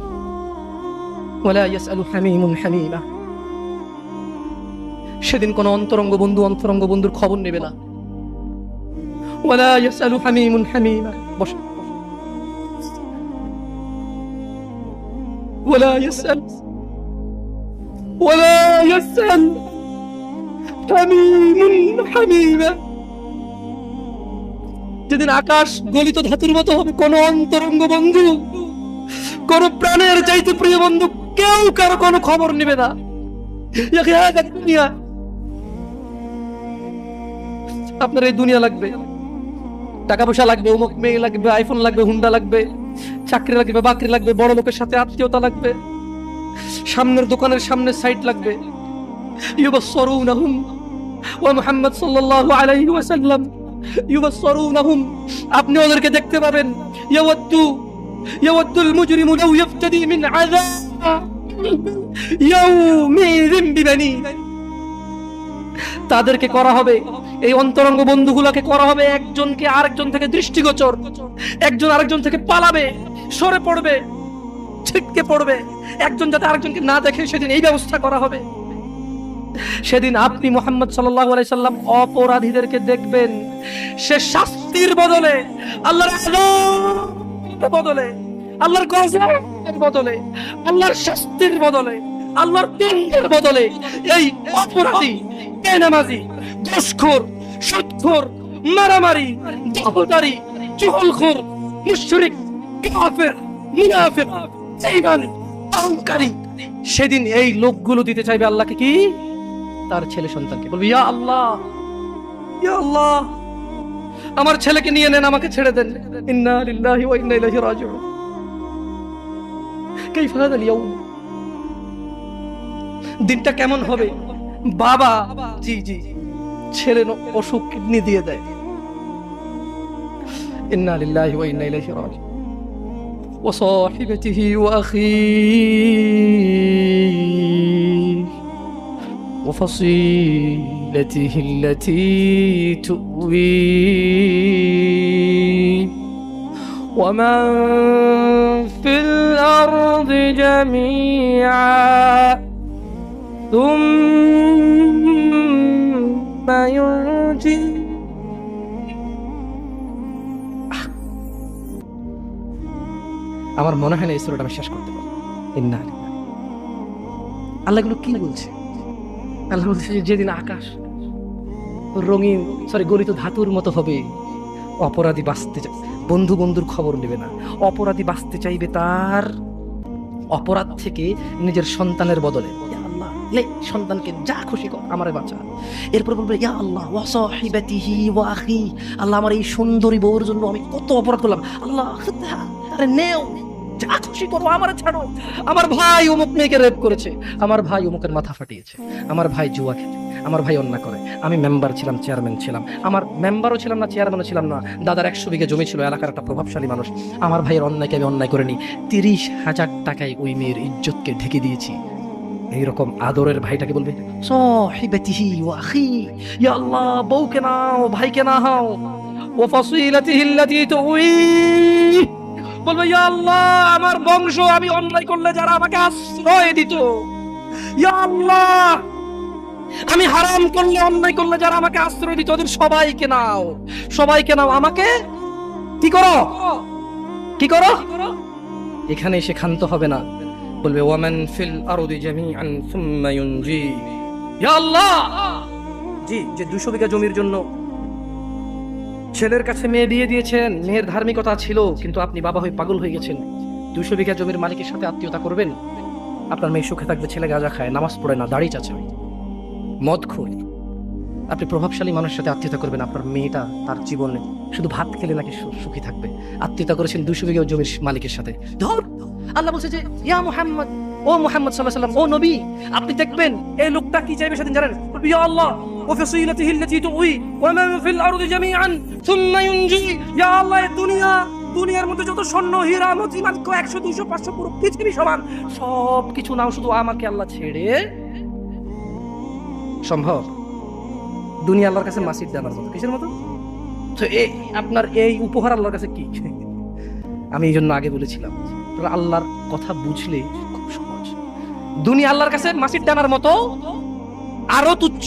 ওয়ালা ইয়াসআলু হামিমুন হামিমা, সেদিন কোন অন্তরঙ্গ বন্ধুর খবর নেবে না। ওয়ালা ইয়াসআলু হামিমুন হামিমা, বস। ওয়ালা ইয়াসআল হামিমুন হামিমা, যেদিন আকাশ গলিত ধাতুর মতো হবে, কোন অন্তরঙ্গ বন্ধু, কোন প্রাণের চাইতে প্রিয় বন্ধু কেউ কারো কোনো খবর নেবে না। দুনিয়া, আপনার এই দুনিয়া লাগবে, টাকা পয়সা লাগবে, অমুক মেয়ে লাগবে, আইফোন লাগবে, হুন্ডা লাগবে, চাকরি লাগবে, বাকরি লাগবে, বড় লোকের সাথে আত্মীয়তা লাগবে, সামনের দোকানের সামনে সাইট লাগবে। ইউবাসসিরুনাহুম, ওয়া মুহাম্মদ সাল্লাল্লাহু আলাইহি ওয়াসাল্লাম ইউবাসসিরুনাহুম, আপনি ওদেরকে দেখতে পাবেন। ইয়াওয়াদ্দুল মুজরিমু লাউ ইফতাদি মিন আযাব ইয়াউমিযিন বিবানি, তাদেরকে করা হবে, এই অন্তরঙ্গ বন্ধুগুলোকে করা হবে একজনকে আরেকজন থেকে দৃষ্টিগোচর, একজন আরেকজন থেকে পালাবে, সরে পড়বে, ছিটকে পড়বে, একজন যাতে আরেকজনকে না দেখে, সেদিন এই ব্যবস্থা করা হবে। সেদিন আপনি মুহাম্মদ সাল্লাল্লাহু আলাইহি সাল্লাম অপরাধীদেরকে দেখবেন, সে শাস্তির বদলে, আল্লাহর আযাবের বদলে, আল্লাহর গজবের বদলে, আল্লাহর শাস্তির বদলে, আল্লাহর দণ্ডের বদলে এই অপরাধী, বেনামাজি, ঘুষখোর, সুদখোর, মারামারি, দখলদারি, চুগলখোর, মুশরিক, কাফের, মুনাফিক, বেঈমান, অহংকারী, সেদিন এই লোকগুলো দিতে চাইবে আল্লাহকে কি? তার ছেলে সন্তানকে। বলবে ইয়া আল্লাহ, ইয়া আল্লাহ, আমার ছেলেকে নিয়ে নেন, আমাকে ছেড়ে দেন। ইন্না লিল্লাহি ওয়া ইন্না ইলাইহি রাজিউন। কাইফা হাযাল ইয়াউম, দিনটা কেমন হবে? বাবা জি ছেলে অসুখ, কিডনি দিয়ে দেয়। ইন্না লিল্লাহি ওয়া ইন্না ইলাইহি রাজিউন। ওয়া সাহিবাতিহি ওয়া আখিহি ওয়া ফাসিলাতিহি আল্লাতী তুওয়ি ওয়া মান ফিল আরদি জামিআ থুম্মা ইউনজি। আমার মনে হয় না এই সূরাটা আমি শেষ করতে পারবো। আল্লাহ এগুলো কি বলছে? আল্লাহ বলছে যেদিন আকাশ গলিত ধাতুর মতো হবে, অপরাধী বাঁচতে চাই, বন্ধু বন্ধুর খবর নেবে না, অপরাধী বাঁচতে চাইবে তার অপরাধ থেকে নিজের সন্তানের বদলে। ইয়া আল্লাহ, লে সন্তানকে যা খুশি কর, আমারে বাঁচা। এরপর বলবে ইয়া আল্লাহ ওয়া সাহিবাতিহি ওয়া আখি, আল্লাহ আমার এই সুন্দরী বউর জন্য আমি কত অপরাধ করলাম, আল্লাহ আরে নেও, যা খুশি করো, আমারে ছাড়ো। আমার ভাই অমুক মেয়েকে রেপ করেছে, আমার ভাই অমুকের মাথা ফাটিয়েছে, আমার ভাই জুয়া খেলে, আমার ভাই অন্যায় করে, আমি মেম্বার ছিলাম, চেয়ারম্যান ছিলাম, আমার মেম্বারও ছিলাম না, চেয়ারম্যানও ছিলাম না, দাদার 100 বিঘা জমি ছিল, এলাকার একটা প্রভাবশালী মানুষ, আমার ভাইয়ের অন্যায়কে আমি অন্যায় করিনি, 30,000 টাকায় ওই মেয়ের ইজ্জতকে ঢেকে দিয়েছি। এইরকম আদরের ভাইটাকে বলবে সাহিবাতিহি ওয়া আখি, ইয়া আল্লাহ বউকে নাও, ভাইকে না হাও, ওয়া ফাসিলাতিহি আল্লাতী তুই, বলবে ইয়া আল্লাহ আমার বংশ, আমি অন্যায় করলে যারা আমাকে আশ্রয় দিত, ইয়া আল্লাহ আমি হারাম করলে, অন্যায় করলে যারা আমাকে আশ্রয় দিত, ওদের সবাইকে নাও, সবাইকে নাও, আমাকে কি করো, কি করো। এখানে এসে ক্ষান্ত হবে না, বলবে ওয়ামান ফিল আরদি জামিআন সুম্মা ইউনজি, ইয়া আল্লাহ জি, যে 200 বিঘা জমির জন্য ছেলের কাছে মেয়ে দিয়ে দিয়েছেন, মেয়ের ধার্মিকতা ছিল, কিন্তু আপনি বাবা হয়ে পাগল হয়ে গেছেন, 200 বিঘা জমির মালিকের সাথে আত্মীয়তা করবেন, আপনার মেয়ে সুখে থাকবে, ছেলে গাঁজা খায়, নামাজ পড়ে না, দাড়ি চাচে, মদ খোয়, আপনি প্রভাবশালী মানুষের সাথে আত্মীয়তা করবেন, আপনার মেয়েটা তার জীবনে শুধু ভাত খেলে নাকি সুখী থাকবে, আত্মীয়তা করেছেন 200 বিঘা জমির মালিকের সাথে। ধর আল্লাহ বলছে যে ইয়া মুহাম্মদ, ও মুহাম্মদ সাল্লাল্লাহু আলাইহি ওয়াসাল্লাম, ও নবী, আপনি দেখবেন এই লোকটা কি চাইবে সেদিন, জানেন? ইয়া আল্লাহ ওয়া ফাসিলাতিহি আল্লাতী তুই ওয়া মান ফিল আরদি জামিআন সুম্মা ইউনজি, ইয়া আল্লাহ দুনিয়ার মধ্যে যত স্বর্ণ হীরা মতি মাণিক্য 100 200 500 পুরো পৃথিবী সমান সব কিছু নাও, শুধু আমাকে আল্লাহ ছেড়ে। সম্ভব? দুনিয়া আল্লাহর কাছে মাসির দানার মতো, কিসের মতো? তো এই আপনার এই উপহার আল্লাহর কাছে কি? আমি এই জন্য আগে বলেছিলাম, আল্লাহর কথা বুঝলে খুব সহজ। দুনিয়া আল্লাহর কাছে মাসির দানার মতো, আরো তুচ্ছ।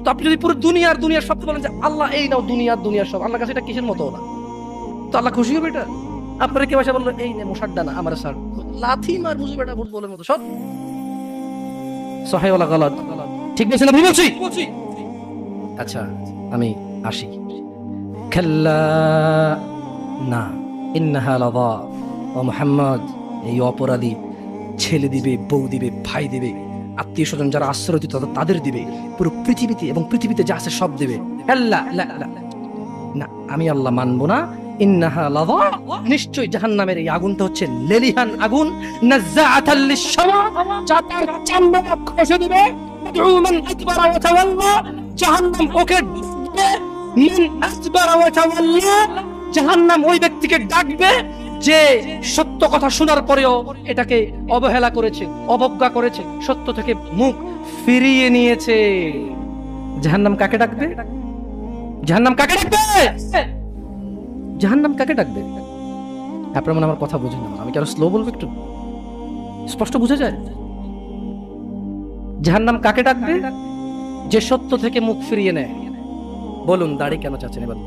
তো আপনি যদি পুরো দুনিয়ার সব বলেন যে আল্লাহ এই নাও, দুনিয়ার সব, আল্লাহর কাছে এটা কিসের মতো না? তো আল্লাহ খুশি হবে এটা? আপনারা কেউ এসে বললো এই নে মশার দানা, আমার স্যার লাথি মার, বুঝবে এটা ফুটবলের মতো সব। সহিহ ওয়ালা গালাত, ঠিক বলছি না ভুল বলছি? আচ্ছা আমি আসি। খাল্লা না, ইন্নাহা লাযা, ও মুহাম্মদ এই অপরাধী ছেলে দিবে, বউ দিবে, ভাই দিবে, আত্মীয় স্বজন যারা আশ্রয় দিত তাদের দিবে, পুরো পৃথিবীতে এবং পৃথিবীতে যা আছে সব দিবে। আল্লাহ না, আমি আল্লাহ মানবো না। ইন্নাহা লাযা, নিশ্চয় জাহান্নামের এই আগুনটা হচ্ছে লেলিহান আগুন, নাযাআতাল লিশ-শাওয়া, যা তার চামড়া খসে দিবে, মান আকবারা ওয়া তাওয়াল্লা, জাহান্নাম ওকে ডাকবে, মান আকবারা ওয়া তাওয়াল্লা, জাহান্নাম ওই ব্যক্তিকে ডাকবে যে সত্য কথা শোনার পরেও এটাকে অবহেলা করেছে, অবজ্ঞা করেছে, সত্য থেকে মুখ ফিরিয়ে নিয়েছে। জাহান্নাম কাকে ডাকবে? জাহান্নাম কাকে ডাকবে? জাহান্নাম কাকে ডাকবে? আপনারা মনে আমার কথা বুঝেন না, আমি কি আরো স্লো বলবো? একটু স্পষ্ট বুঝা যায়? জাহান্নাম কাকে ডাকবে? যে সত্য থেকে মুখ ফিরিয়ে নেয়। বলুন দাড়ি কেন চাচ্ছেন এবার?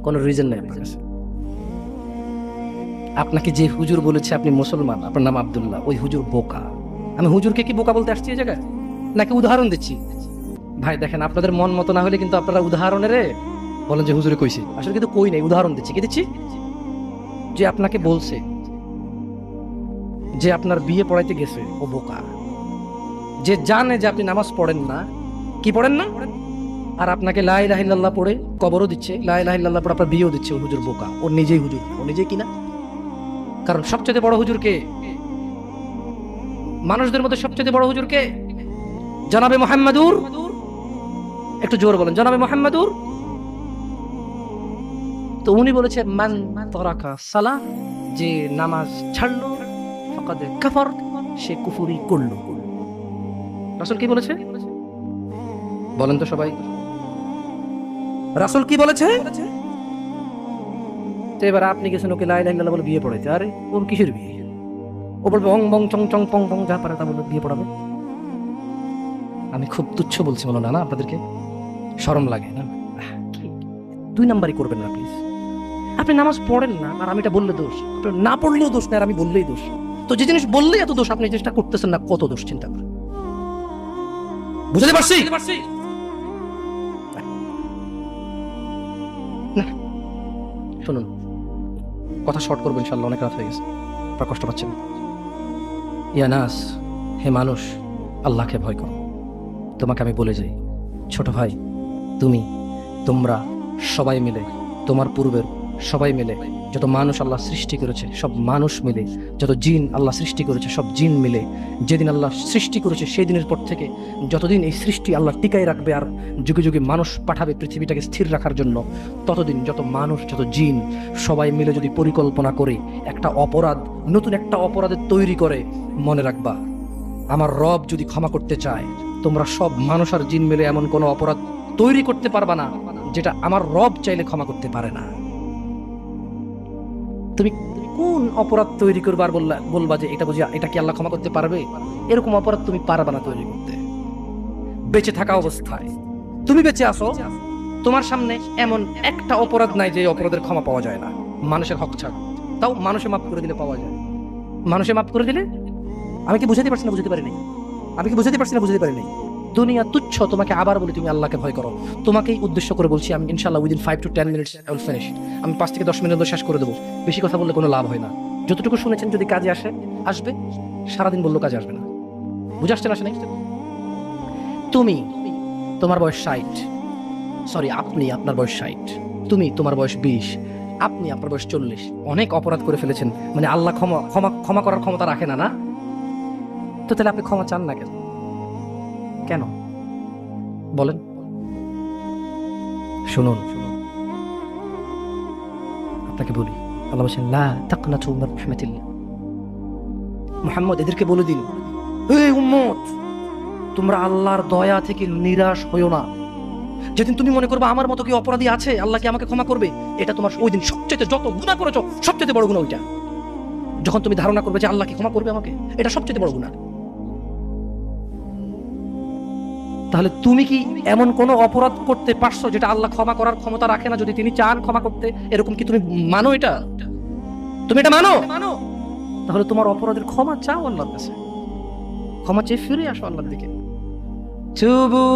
কোন রিজন নেই আপনার কাছে। আপনাকে যে হুজুর বলেছে আপনি মুসলমান, আপনার নাম আব্দুল্লাহ, ওই হুজুর বোকা। আমি হুজুরকে কি বোকা বলতে আসছি এই জায়গায়? নাকি উদাহরণ দিচ্ছি? ভাই দেখেন, আপনাদের মন মতো না হলে কিন্তু আপনারা উদাহরণের বলেন যে হুজুরে কইছে, আসলে কিন্তু কই নাই, উদাহরণ দিচ্ছি। কি দিচ্ছি? যে আপনাকে বলছে যে আপনার বিয়ে পড়াইতে গেছে, ও বোকা। যে জানে যে আপনি নামাজ পড়েন না, কি পড়েন না, আর আপনাকে লা ইলাহা ইল্লাল্লাহ পড়ে কবরও দিচ্ছে, লা ইলাহা ইল্লাল্লাহ পড়ে আপনার বিয়েও দিচ্ছে, ও হুজুর বোকা। ও নিজেই হুজুর, ও নিজেই কিনা। কারণ সবচেয়ে বড় হুজুর কে? মানুষদের মধ্যে সবচেয়ে বড় হুজুর কে? জনাবে মুহাম্মাদুর। একটু জোর বলেন, জনাবে মুহাম্মাদুর। তো উনি বলেছে মান তারাকা সালাহ, যে নামাজ ছাড়লো ফাকাদ কাফার, সে কুফরি করলো। রাসূল কি বলেছে বলেন তো সবাই? রাসূল কি বলেছে? তো এবার আপনি গেছেন ওকে লা ইলাহা ইল্লাল্লাহ বলে বিয়ে পড়াইতে, আরে ওর কিসের বিয়ে? ও বলবে অং বং চং চং পং পং, যা পারে তা বলে বিয়ে পড়াবে। আমি খুব তুচ্ছ বলছি বলো না, আপনাদেরকে শরম লাগে না? 2 নাম্বারই করবেন না প্লিজ। আপনি নামাজ পড়েন না আর আমি এটা বললে দোষ, না পড়লেও দোষ না, আর আমি বললেই দোষ। তো যে জিনিস বললেই এত দোষ, আপনি চেষ্টা করতেছেন না, কত দোষ চিন্তা করেন। বুঝতে পারছি? না, শুনুন, কথা শর্ট করবো ইনশাল্লাহ, অনেক রাত হয়ে গেছে, আপনারা কষ্ট পাচ্ছেন। ইয়া নাস, হে মানুষ, আল্লাহকে ভয় করো। তোমাকে আমি বলে যাই, ছোট ভাই, তোমরা সবাই মিলে, তোমার পূর্বের সবাই মিলে, যত মানুষ আল্লাহ সৃষ্টি করেছে সব মানুষ মিলে, যত জিন আল্লাহ সৃষ্টি করেছে সব জিন মিলে, যেদিন আল্লাহ সৃষ্টি করেছে সেই দিনের পর থেকে যতদিন এই সৃষ্টি আল্লাহ টিকায় রাখবে আর যুগে যুগে মানুষ পাঠাবে পৃথিবীটাকে স্থির রাখার জন্য, ততদিন যত মানুষ যত জিন সবাই মিলে যদি পরিকল্পনা করে একটা অপরাধ, নতুন একটা অপরাধের তৈরি করে, মনে রাখবা আমার রব যদি ক্ষমা করতে চায়, তোমরা সব মানুষ আর জিন মিলে এমন কোনো অপরাধ তৈরি করতে পারবা না যেটা আমার রব চাইলে ক্ষমা করতে পারে না। তুমি কোন অপরাধ তৈরি করবার বলবা যে এটা বুঝি এটা কি আল্লাহ ক্ষমা করতে পারবে? এরকম অপরাধ তুমি পারবা না তৈরি করতে। বেঁচে থাকা অবস্থায় তুমি বেঁচে আসো, তোমার সামনে এমন একটা অপরাধ নাই যে অপরাধের ক্ষমা পাওয়া যায় না, মানুষের হক ছাড়। তাও মানুষে মাফ করে দিলে পাওয়া যায়, মানুষে মাফ করে দিলে। আমি কি বুঝাতে পারছি না? বুঝতে পারিনি। আমি কি বুঝাতে পারছি না? বুঝতে পারিনি। দুনিয়া তুচ্ছ। তোমাকে আবার বলি, তুমি আল্লাহকে ভয় করো। তোমাকেই উদ্দেশ্য করে বলছি আমি, ইনশাআল্লাহ within 5 to 10 minutes I will finish. আমি 5 থেকে 10 মিনিট শেষ করে দেবো। বেশি কথা বললে কোনো লাভ হয় না। যতটুকু শুনেছেন যদি কাজে আসবে, সারাদিন বললেও কাজে আসবে না। বুঝে আসছে না? আসে নাই? তোমার বয়স 60, সরি আপনি, আপনার বয়স 60, তোমার বয়স 20, আপনি আপনার বয়স 40, অনেক অপরাধ করে ফেলেছেন। মানে আল্লাহ ক্ষমা করার ক্ষমতা রাখে না, না? তো তাহলে আপনি ক্ষমা চান না কেন? কেন বলেন? শুনুন, আপনাকে বলি, আল্লাহ বলেন লা তাকনাতু মির রাহমাতিল্লাহ। মুহাম্মদ এদেরকে বলে দিন, হে উম্মত, তোমরা আল্লাহর দয়া থেকে নিরাশ হইও না। যেদিন তুমি মনে করবে আমার মতো কি অপরাধী আছে, আল্লাহ কি আমাকে ক্ষমা করবে, এটা তোমার ওই দিন সবচেয়ে, যত গুনাহ করেছো সবচেয়ে বড় গুনাহ ওইটা। যখন তুমি ধারণা করবে যে আল্লাহ কি ক্ষমা করবে আমাকে, এটা সবচেয়ে বড় গুনাহ। তাহলে তুমি কি এমন কোন অপরাধ করতে পারছো যেটা আল্লাহ ক্ষমা করার ক্ষমতা রাখে না, যদি তিনি চান ক্ষমা করতে? এরকম কি তুমি মানো? এটা তুমি এটা মানো? তাহলে তোমার অপরাধের ক্ষমা চাও আল্লাহর কাছে, ক্ষমা চেয়ে ফিরে আসো আল্লাহর দিকে। তুবু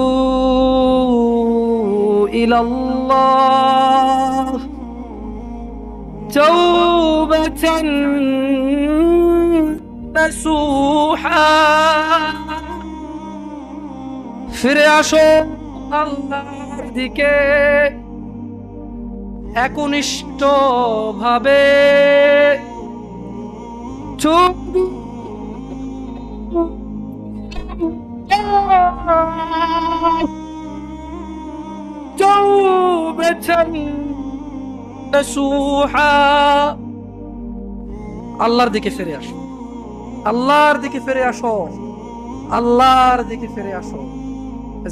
ইলাল্লাহ তাওবাতান নাসুহা। ফিরে আসো আল্লাহর দিকে একনিষ্ঠ ভাবে। আল্লাহর দিকে ফিরে আসো, আল্লাহর দিকে ফিরে আসো, আল্লাহর দিকে ফিরে আসো।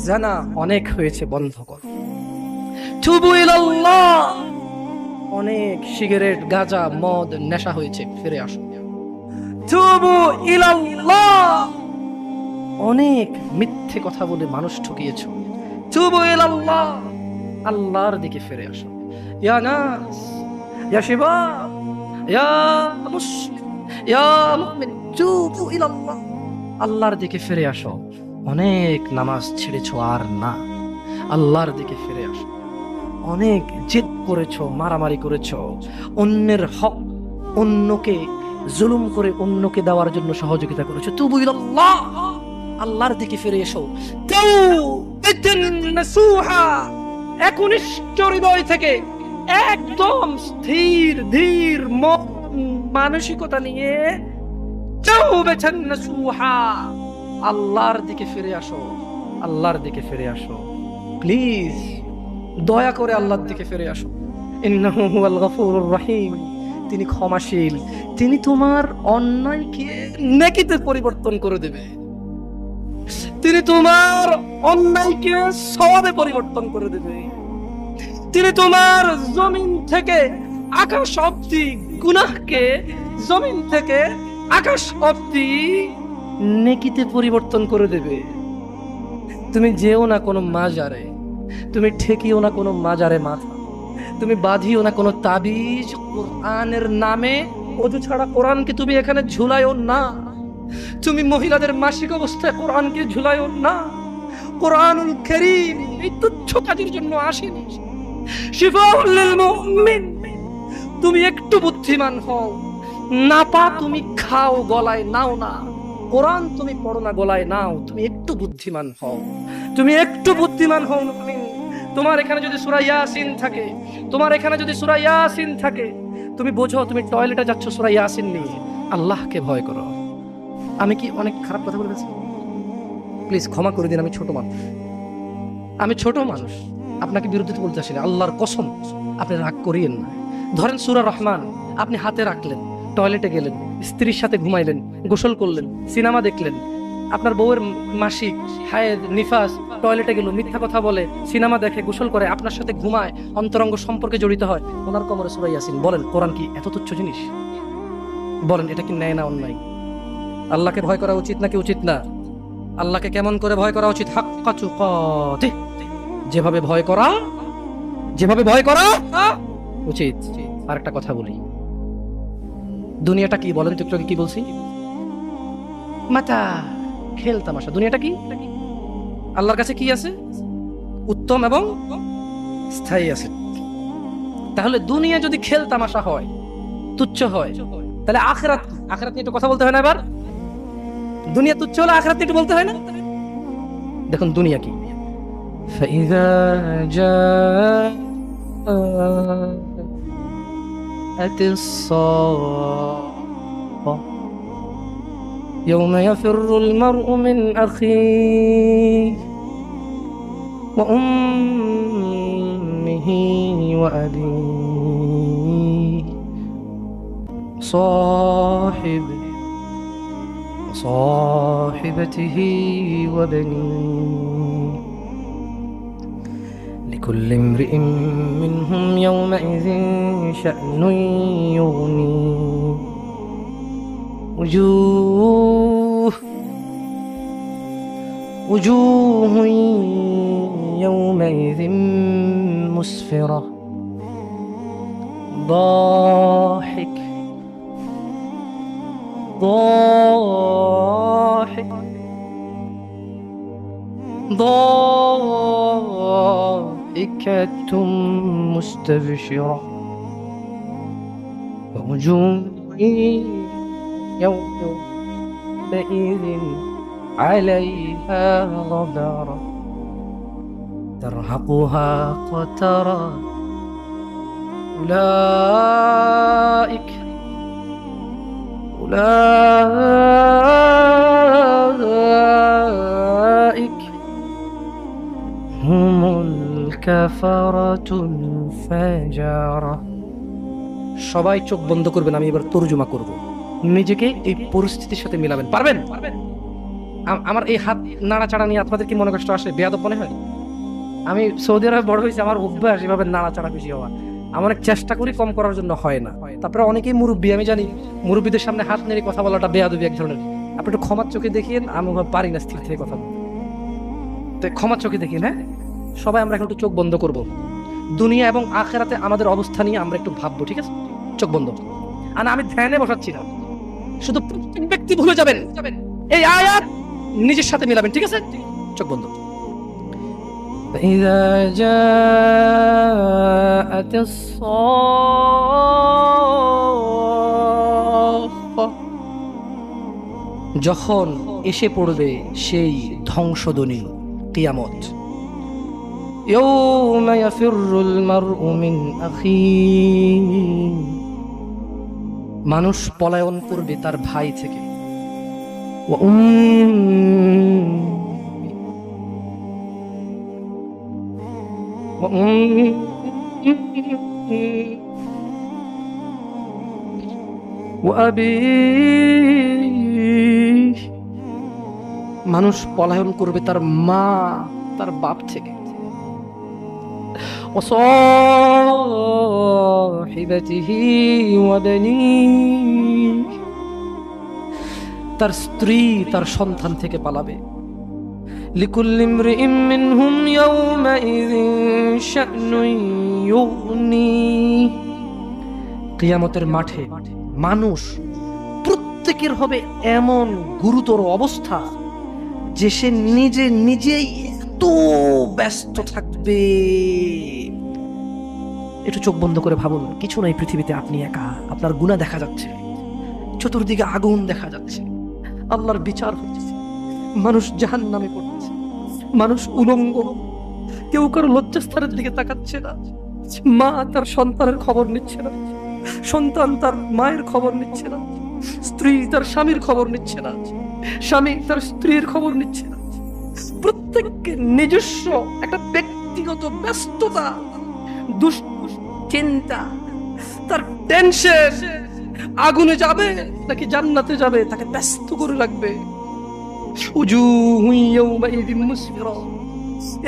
জানা অনেক হয়েছে, বন্ধ করো। তুবু ইলাল্লাহ, অনেক সিগারেট গাঁজা মদ নেশা হয়েছে, ফিরে আসো। তুবু ইলাল্লাহ, অনেক মিথ্যে কথা বলে মানুষ ঠকিয়েছো, তুবু ইলাল্লাহ, আল্লাহর দিকে ফিরে আসো। ইয়া নাস, ইয়া শিবাব, ইয়া মুসলিম, ইয়া মুমিন, তুবু ইলাল্লাহ, আল্লাহর দিকে ফিরে আসো। অনেক নামাজ ছেড়েছো আর না, আল্লাহর দিকে ফিরে আসো। অনেক জেদ করেছো, মারামারি করেছো, অন্যের হক, অন্যকে জুলুম করে অন্যকে দেওয়ার জন্য সহযোগিতা করেছো, তুবু ইলাল্লাহ, আল্লাহর দিকে ফিরে এসো। তাওবাতান নাসুহা, একনিষ্ঠ হৃদয় থেকে, একদম স্থির ধীর মন মানসিকতা নিয়ে তাওবাতান নাসুহা, আল্লাহর দিকে ফিরে আসো, আল্লাহর দিকে ফিরে আসো। প্লিজ দয়া করে আল্লাহর দিকে ফিরে আসো। ইন্নাহু হুয়াল গফুরুর রহিম, তিনি ক্ষমাশীল, তিনি তোমার অন্যায়কে নেকিতে পরিবর্তন করে দেবে, তিনি তোমার অন্যায়কে সওয়াবে পরিবর্তন করে দেবে, তিনি তোমার জমিন থেকে আকাশ অবধি গুনাহকে, জমিন থেকে আকাশ অবধি নেকিতে পরিবর্তন করে দেবে। তুমি যেও না কোনো মাজারে, তুমি ঠেকিও না কোনো মাজারে মাথা, তুমি বাঁধিও না কোনো তাবিজ। কোরআনের নামে ওযু ছাড়া কোরআনকে তুমি এখানে ঝুলাইও না। তুমি মহিলাদের মাসিক অবস্থায় কোরআনকে ঝুলাইও না। কোরআনুল কারীম এই তুচ্ছ কাজের জন্য আসেনি। শিফাউল লিল মুমিন। তুমি একটু বুদ্ধিমান হও, নাপা তুমি খাও গলায় নাও না, কোরআন তুমি পড়ো না গলায় নাও, তুমি একটু বুদ্ধিমান হও, তুমি একটু বুদ্ধিমান হও মুমিন। তোমার এখানে যদি সূরা ইয়াসিন থাকে, তোমার এখানে যদি সূরা ইয়াসিন থাকে, তুমি বোঝো তুমি টয়লেটে যাচ্ছ সূরা ইয়াসিন নিয়ে, আল্লাহকে ভয় করো। আমি কি অনেক খারাপ কথা বলেছি? প্লিজ ক্ষমা করে দিন, আমি ছোট মানুষ, আমি ছোট মানুষ, আপনাকে বিরুদ্ধে বলতে আসিনি, আল্লাহর কসম আপনি রাগ করিয়েন না। ধরেন সূরা রহমান আপনি হাতে রাখলেন, টয়লেটে গেলেন, স্ত্রীর সাথে ঘুমাইলেন, গোসল করলেন, সিনেমা দেখলেন, আপনার বউয়ের মাসিক হায়েদ নিফাস টয়লেটে গেল, মিথ্যা কথা বলে, সিনেমা দেখে, গোসল করে, আপনার সাথে ঘুমায়, অন্তরঙ্গ সম্পর্কে জড়িত হয়, ওনার কোমরে সূরা ইয়াসিন। বলেন কোরআন কি এত তুচ্ছ জিনিস? বলেন এটা কি ন্যায় না অন্যায়? আল্লাহকে ভয় করা উচিত নাকি উচিত না? আল্লাহকে কেমন করে ভয় করা উচিত? হাক্কা তুকাতি, যেভাবে ভয় করা, যেভাবে ভয় করা উচিত। আর একটা কথা বলি, দুনিয়াটা কি বলেন তো? একটু আগে কি বলছি? মাতা খেল তামাশা। দুনিয়াটা কি? আল্লাহর কাছে কি আছে? উত্তম এবং স্থায়ী আছে। তাহলে দুনিয়া যদি খেল তামাশা হয়, তুচ্ছ হয়, তাহলে আখিরাত, আখিরাত নিয়ে একটু কথা বলতে হয় না? এবার দুনিয়া তুচ্ছ হলে আখিরাত নিয়ে একটু বলতে হয় না? দেখুন দুনিয়া কি, فإذا جاءت الصاخة يوم يفر المرء من أخيه وأمه وأبيه وصاحبته وبنيه لكل امرئ منهم يومئذ شأن يغنيه وجوه يومئذ مسفرة ضاحك ضاحكة مستبشرة ووجوه يومئذ عليها غبرة ترهقها قترة أولئك هم الكفرة الفجرة। সবাই চোখ বন্ধ করবেন, আমি এবার তরজমা করব। নিজেকে এই পরিস্থিতির সাথে মিলাবেন। পারবেন? আমার এই হাত নাড়াচাড়া নিয়ে আপনাদের কি মনে কষ্ট আসে? বেয়াদব মনে হয়? আমি সৌদি আরবে বড় হয়েছি, আমার অভ্যাস এভাবে নাড়াচাড়া বেশি হওয়া। আমি অনেক চেষ্টা করি কম করার জন্য, হয় না। তারপরে অনেকেই মুরব্বী, আমি জানি মুরব্বীদের সামনে হাত নেড়ে কথা বলাটা বেয়াদবি এক ধরনের। আপনি একটু ক্ষমার চোখে দেখিয়েন, আমি পারি না স্থির থেকে কথা বলতে, তো ক্ষমার চোখে দেখিয়েন। হ্যাঁ, সবাই আমরা এখন একটু চোখ বন্ধ করব, দুনিয়া এবং আখিরাতে আমাদের অবস্থা নিয়ে আমরা একটু ভাববো, ঠিক আছে? চোখ বন্ধ। আর আমি ধ্যানে বসাচ্ছি না, শুধু প্রত্যেক ব্যক্তি ভুলে যাবেন, এই আয়াত নিজের সাথে মিলাবেন, ঠিক আছে? চোখ বন্ধ। فإذا جاءت الصاخة, যখন এসে পড়বে সেই ধ্বংসধ্বনি, কিয়ামত। يوم يفر المرء من أخيه, মানুষ পলায়ন করবে তার ভাই থেকে। মানুষ পলায়ন করবে তার মা, তার বাপ থেকে। তার স্ত্রী, তার সন্তান থেকে পালাবে। لكل امرئ منهم يومئذ شأن يغنيه, কিয়ামতের মাঠে মানুষ প্রত্যেকের হবে এমন গুরুতর অবস্থা যে সে নিজেই এত ব্যস্ত থাকবে, একটু চোখ বন্ধ করে ভাবুন, কিছু নাই পৃথিবীতে, আপনি একা, আপনার গুনাহ দেখা যাচ্ছে, চতুর্দিকে আগুন দেখা যাচ্ছে, আল্লাহর বিচার হচ্ছে, মানুষ জাহান্নামে পড়ছে, মানুষ উলঙ্গ, কেউ কারো লজ্জাস্থানের দিকে তাকাচ্ছে না, মা তার সন্তানের খবর নিচ্ছে না, সন্তান তার মায়ের খবর নিচ্ছে না, স্ত্রী তার স্বামীর খবর নিচ্ছে না, স্বামী তার স্ত্রীর খবর নিচ্ছে না। প্রত্যেককে নিজস্ব একটা ব্যক্তিগত ব্যস্ততা, দুশ্চিন্তা, তার টেনশন, আগুনে যাবে নাকি জান্নাতে যাবে তাকে ব্যস্ত করে রাখবে।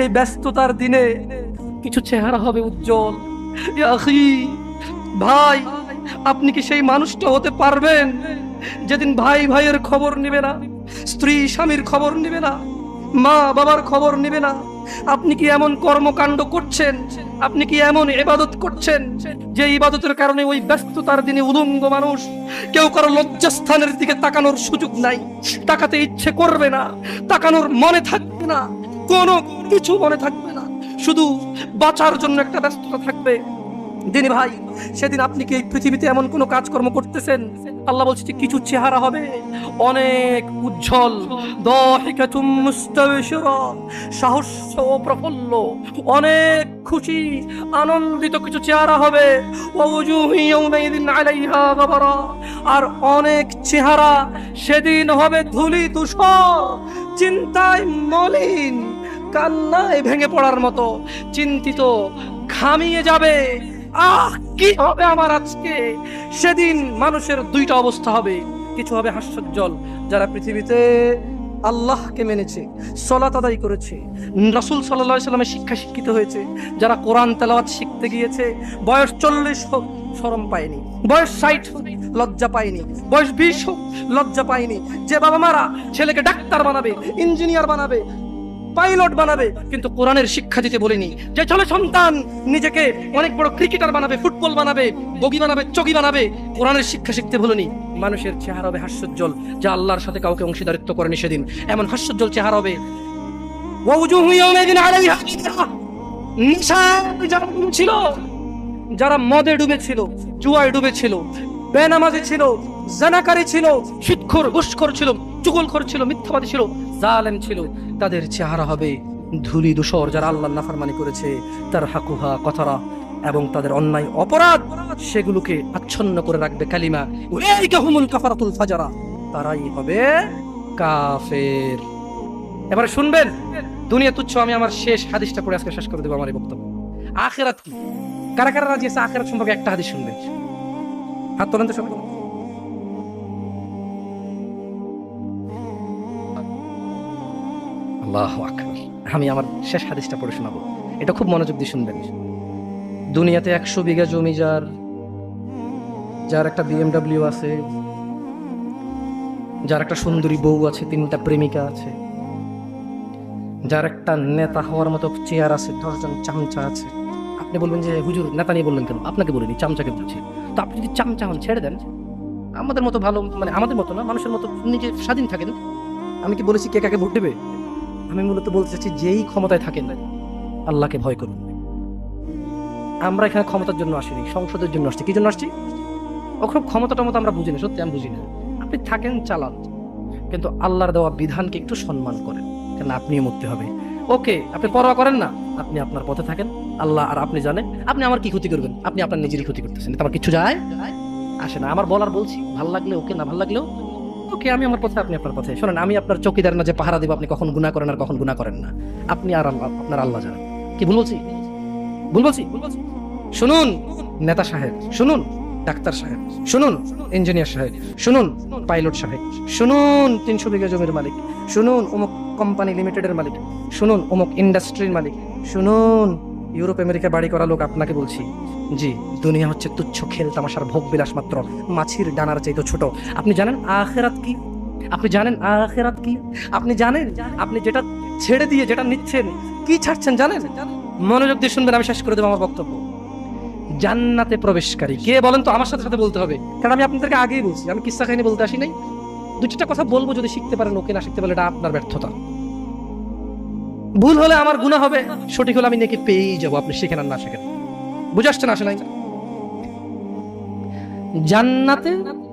এই ব্যস্ততার দিনে কিছু চেহারা হবে উজ্জ্বল। ইয়া আখি, ভাই, আপনি কি সেই মানুষটা হতে পারবেন যেদিন ভাই ভাইয়ের খবর নেবে না, স্ত্রী স্বামীর খবর নেবে না, মা বাবার খবর নেবে না? আপনি কি এমন কর্মকাণ্ড করছেন, আপনি কি এমন ইবাদত করছেন যে ইবাদতের কারণে ওই ব্যস্ততার দিনে উলঙ্গ মানুষ, কেউ কারো লজ্জাস্থানের দিকে তাকানোর সুযোগ নাই, তাকাতে ইচ্ছে করবে না, তাকানোর মনে থাকবে না, কোনো কিছু মনে থাকবে না, শুধু বাঁচার জন্য একটা ব্যস্ততা থাকবে। দিনী ভাই, সেদিন আপনি কি এই পৃথিবীতে এমন কোনো কাজকর্ম করতেছেন, আল্লাহ বলছে যে কিছু চেহারা হবে অনেক উজ্জ্বল, দাহিকাতুম মুস্তাবশিরা, সাহস ও প্রফুল্ল, অনেক খুশি আনন্দিত কিছু চেহারা হবে। ওয়াজুহু ইয়াউমাইযিন আলাইহা গাবারা, আর অনেক চেহারা সেদিন হবে ধূলি ধূসর, চিন্তায় মলিন, কান্নায় ভেঙে পড়ার মতো, চিন্তিত, ঘামিয়ে যাবে। আহ, কি হবে আমার আজকে? সেদিন মানুষের দুইটা অবস্থা হবে, কিছু হবে হাস্যোজ্জ্বল, যারা পৃথিবীতে আল্লাহকে মেনেছে, সালাত আদায় করেছে, রাসূল সাল্লাল্লাহু আলাইহি সাল্লামের শিক্ষা শিক্ষিত হয়েছে, যারা কোরআন তেলাওয়াত শিখতে গিয়েছে, বয়স 40 হোক শরম পায়নি, বয়স 60 হোক লজ্জা পায়নি, বয়স 20 হোক লজ্জা পায়নি, যে বাবা মারা ছেলেকে ডাক্তার বানাবে, ইঞ্জিনিয়ার বানাবে, পাইলট বানাবে, কিন্তু কোরআনের শিক্ষা দিতে বলিনি, যে ছেলে সন্তান নিজেকে অনেক বড় ক্রিকেটার বানাবে, ফুটবল বানাবে, বগি বানাবে, চগি বানাবে, কোরআনের শিক্ষা শিখতে বলিনি। মানুষের চেহারা হবে হাস্যোজ্জ্বল, যা আল্লাহর সাথে কাউকে অংশীদারিত্ব করেনি, সেদিন এমন হাস্যোজ্জ্বল চেহারা হবে। ওয়াজুহু ইয়াউমাইযিন আলাইহা গাবারা, নেশায় যারা ছিল, যারা মদে ডুবেছিল, জুয়ায় ডুবেছিল, বেনামাজি ছিল, জানাকারী ছিল, সুদখোর, ঘুষখোর ছিল, চুগলখোর ছিল, মিথ্যাবাদী ছিল, জালেম ছিল, তাদের চেহারা হবে ধূলি ধূসর, যারা আল্লাহর নাফরমানি করেছে, তার হাকুহা কথারা, এবং তাদের অন্যায় অপরাধ সেগুলোকে আচ্ছন্ন করে রাখবে কালিমা। উলাইকা হুমুল কাফারাতুল ফাজারা, তারাই হবে কাফের। এবারে শুনবেন, দুনিয়া তুচ্ছ, আমি আমার শেষ হাদিসটা পড়ে আজকে শেষ করে দেবো আমার এই বক্তব্য। আখিরাত কি? কারা কারা রাজি আছে আখিরাত সম্পর্কে একটা হাদিস শুনবেন? হাত তোলেন তো সবাই। আল্লাহু আকবার। আমি আমার শেষ হাদিসটা পড়ে শোনাবো, এটা খুব মনোযোগ দিয়ে শুনবেন। দুনিয়াতে 100 বিঘা জমি যার একটা BMW আছে, যার একটা সুন্দরী বউ আছে, 3টা প্রেমিকা আছে, যার একটা নেতা হওয়ার মতো চেয়ার আছে, 10 জন চামচা আছে। আপনি বলবেন যে হুজুর নেতা নিয়ে বললেন কেন? আপনাকে বলিনি, চামচাকে বলছি। তো আপনি যদি চামচা হন, ছেড়ে দেন, আমাদের মতো ভালো, মানে আমাদের মতো না, মানুষের মতো নিজে স্বাধীন থাকেন। আমি কি বলেছি কে কাকে ভোট দেবে? আমি মূলত বলতে চাচ্ছি, যেই ক্ষমতায় থাকেন আল্লাহকে ভয় করুন। আমরা এখানে ক্ষমতার জন্য আসিনি, সংসদের জন্য আসছি। কি জন্য আসছি? ওখানে ক্ষমতা টমতা আমরা বুঝি না, সত্যি আমি বুঝি না। আপনি থাকেন, চালান, কিন্তু আল্লাহর দেওয়া বিধানকে একটু সম্মান করেন, কেন আপনিও মরতে হবে। ওকে, আপনি পরোয়া করেন না, আপনি আপনার পথে থাকেন, আল্লাহ আর আপনি জানেন আপনি আমার কি ক্ষতি করবেন। আপনি আপনার নিজেরই ক্ষতি করতেছেন, আমার কিছু যায় আসে না। আমার বলার বলছি, ভাল লাগলে ওকে, না ভাল লাগলেও ওকে, আমি আমার পথে, আপনি আপনার পথে। শোনেন, আমি আপনার চৌকিদার না যে পাহারা দিব আপনি কখন গুনাহ করেন আর কখন গুনাহ করেন না। আপনি আর আপনার আল্লাহ জানেন। কি ভুল বলছি? ভুল বলছি? শুনুন নেতা সাহেব, শুনুন ডাক্তার সাহেব, শুনুন ইঞ্জিনিয়ার সাহেব, শুনুন পাইলট সাহেব, শুনুন 300 বিঘা জমির মালিক, শুনুন অমুক কোম্পানি লিমিটেডের মালিক, শুনুন অমুক ইন্ডাস্ট্রির মালিক, শুনুন ইউরোপ আমেরিকা বাড়ি করা লোক, আপনাকে বলছি, জি, দুনিয়া হচ্ছে তুচ্ছ খেল তামাশার ভোগ বিলাস মাত্র, মাছির ডানার চাইতে ছোট। আপনি জানেন আখিরাত কি? আপনি জানেন আখিরাত কি? আপনি জানেন আপনি যেটা ছেড়ে দিয়ে যেটা নিচ্ছেন, কি ছাড়ছেন জানেন? মনোযোগ দিয়ে শুনবেন, আমি শেষ করে দেবো আমার বক্তব্য। জান্নাতে প্রবেশকারী কে বলেন তো? আমার সাথে সাথে বলতে হবে, কারণ আমি আপনাদেরকে আগেই বলছি, আমি কিসসা কাহিনী বলতে আসি নাই। 2টা কথা বলবো, যদি শিখতে পারেন ওকে, না শিখতে পারলে এটা আপনার ব্যর্থতা। ভুল হলে আমার গুনাহ হবে, সঠিক হলে আমি নেকি পেয়েই যাবো, আপনি শিখেন আর না শিখেন। বুঝে আসছে না আসে নাই? জান্নাতে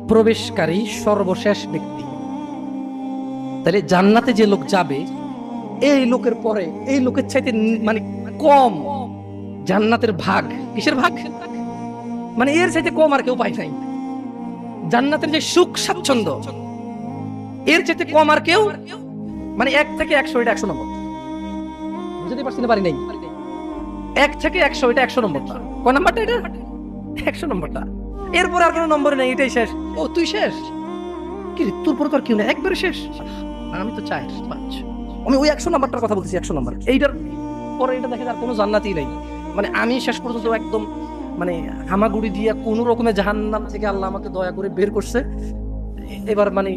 প্রবেশকারী সর্বশেষ ব্যক্তি। তাহলে জান্নাতে যে লোক যাবে, এই লোকের পরে এই লোকের চাইতে মানে কম জান্নাতের ভাগ, কিসের ভাগ, মানে এর চাইতে কম আর কেউ পায় নাই। জান্নাতের যে সুখ স্বাচ্ছন্দ্য, এর চাইতে কম আর কেউ, মানে 1 থেকে 100, এটা 100 নম্বর। বুঝতে পারছি না? পারি নাই। 1 থেকে 100, এটা 100 নম্বরটা। কয় নাম্বারটা এটা? 100 নম্বরটা। এরপর আর কোনো নম্বর নেই, এটাই শেষ। ও তুই শেষ? কি রে, তোর পরে তো আর কেউ নেই, একবারে শেষ? আমি তো চাই 5। আমি ওই 100 নাম্বারটার কথা বলতেছি, 100 নাম্বার। এইটার পরে এটা দেখে আর কোনো জান্নাতই নেই। মানে আমি শেষ পর্যন্ত একদম মানে হামাগুড়ি দিয়ে কোন রকমের জাহান্নাম থেকে আল্লাহ আমাকে দয়া করে বের করছে। এবার মানে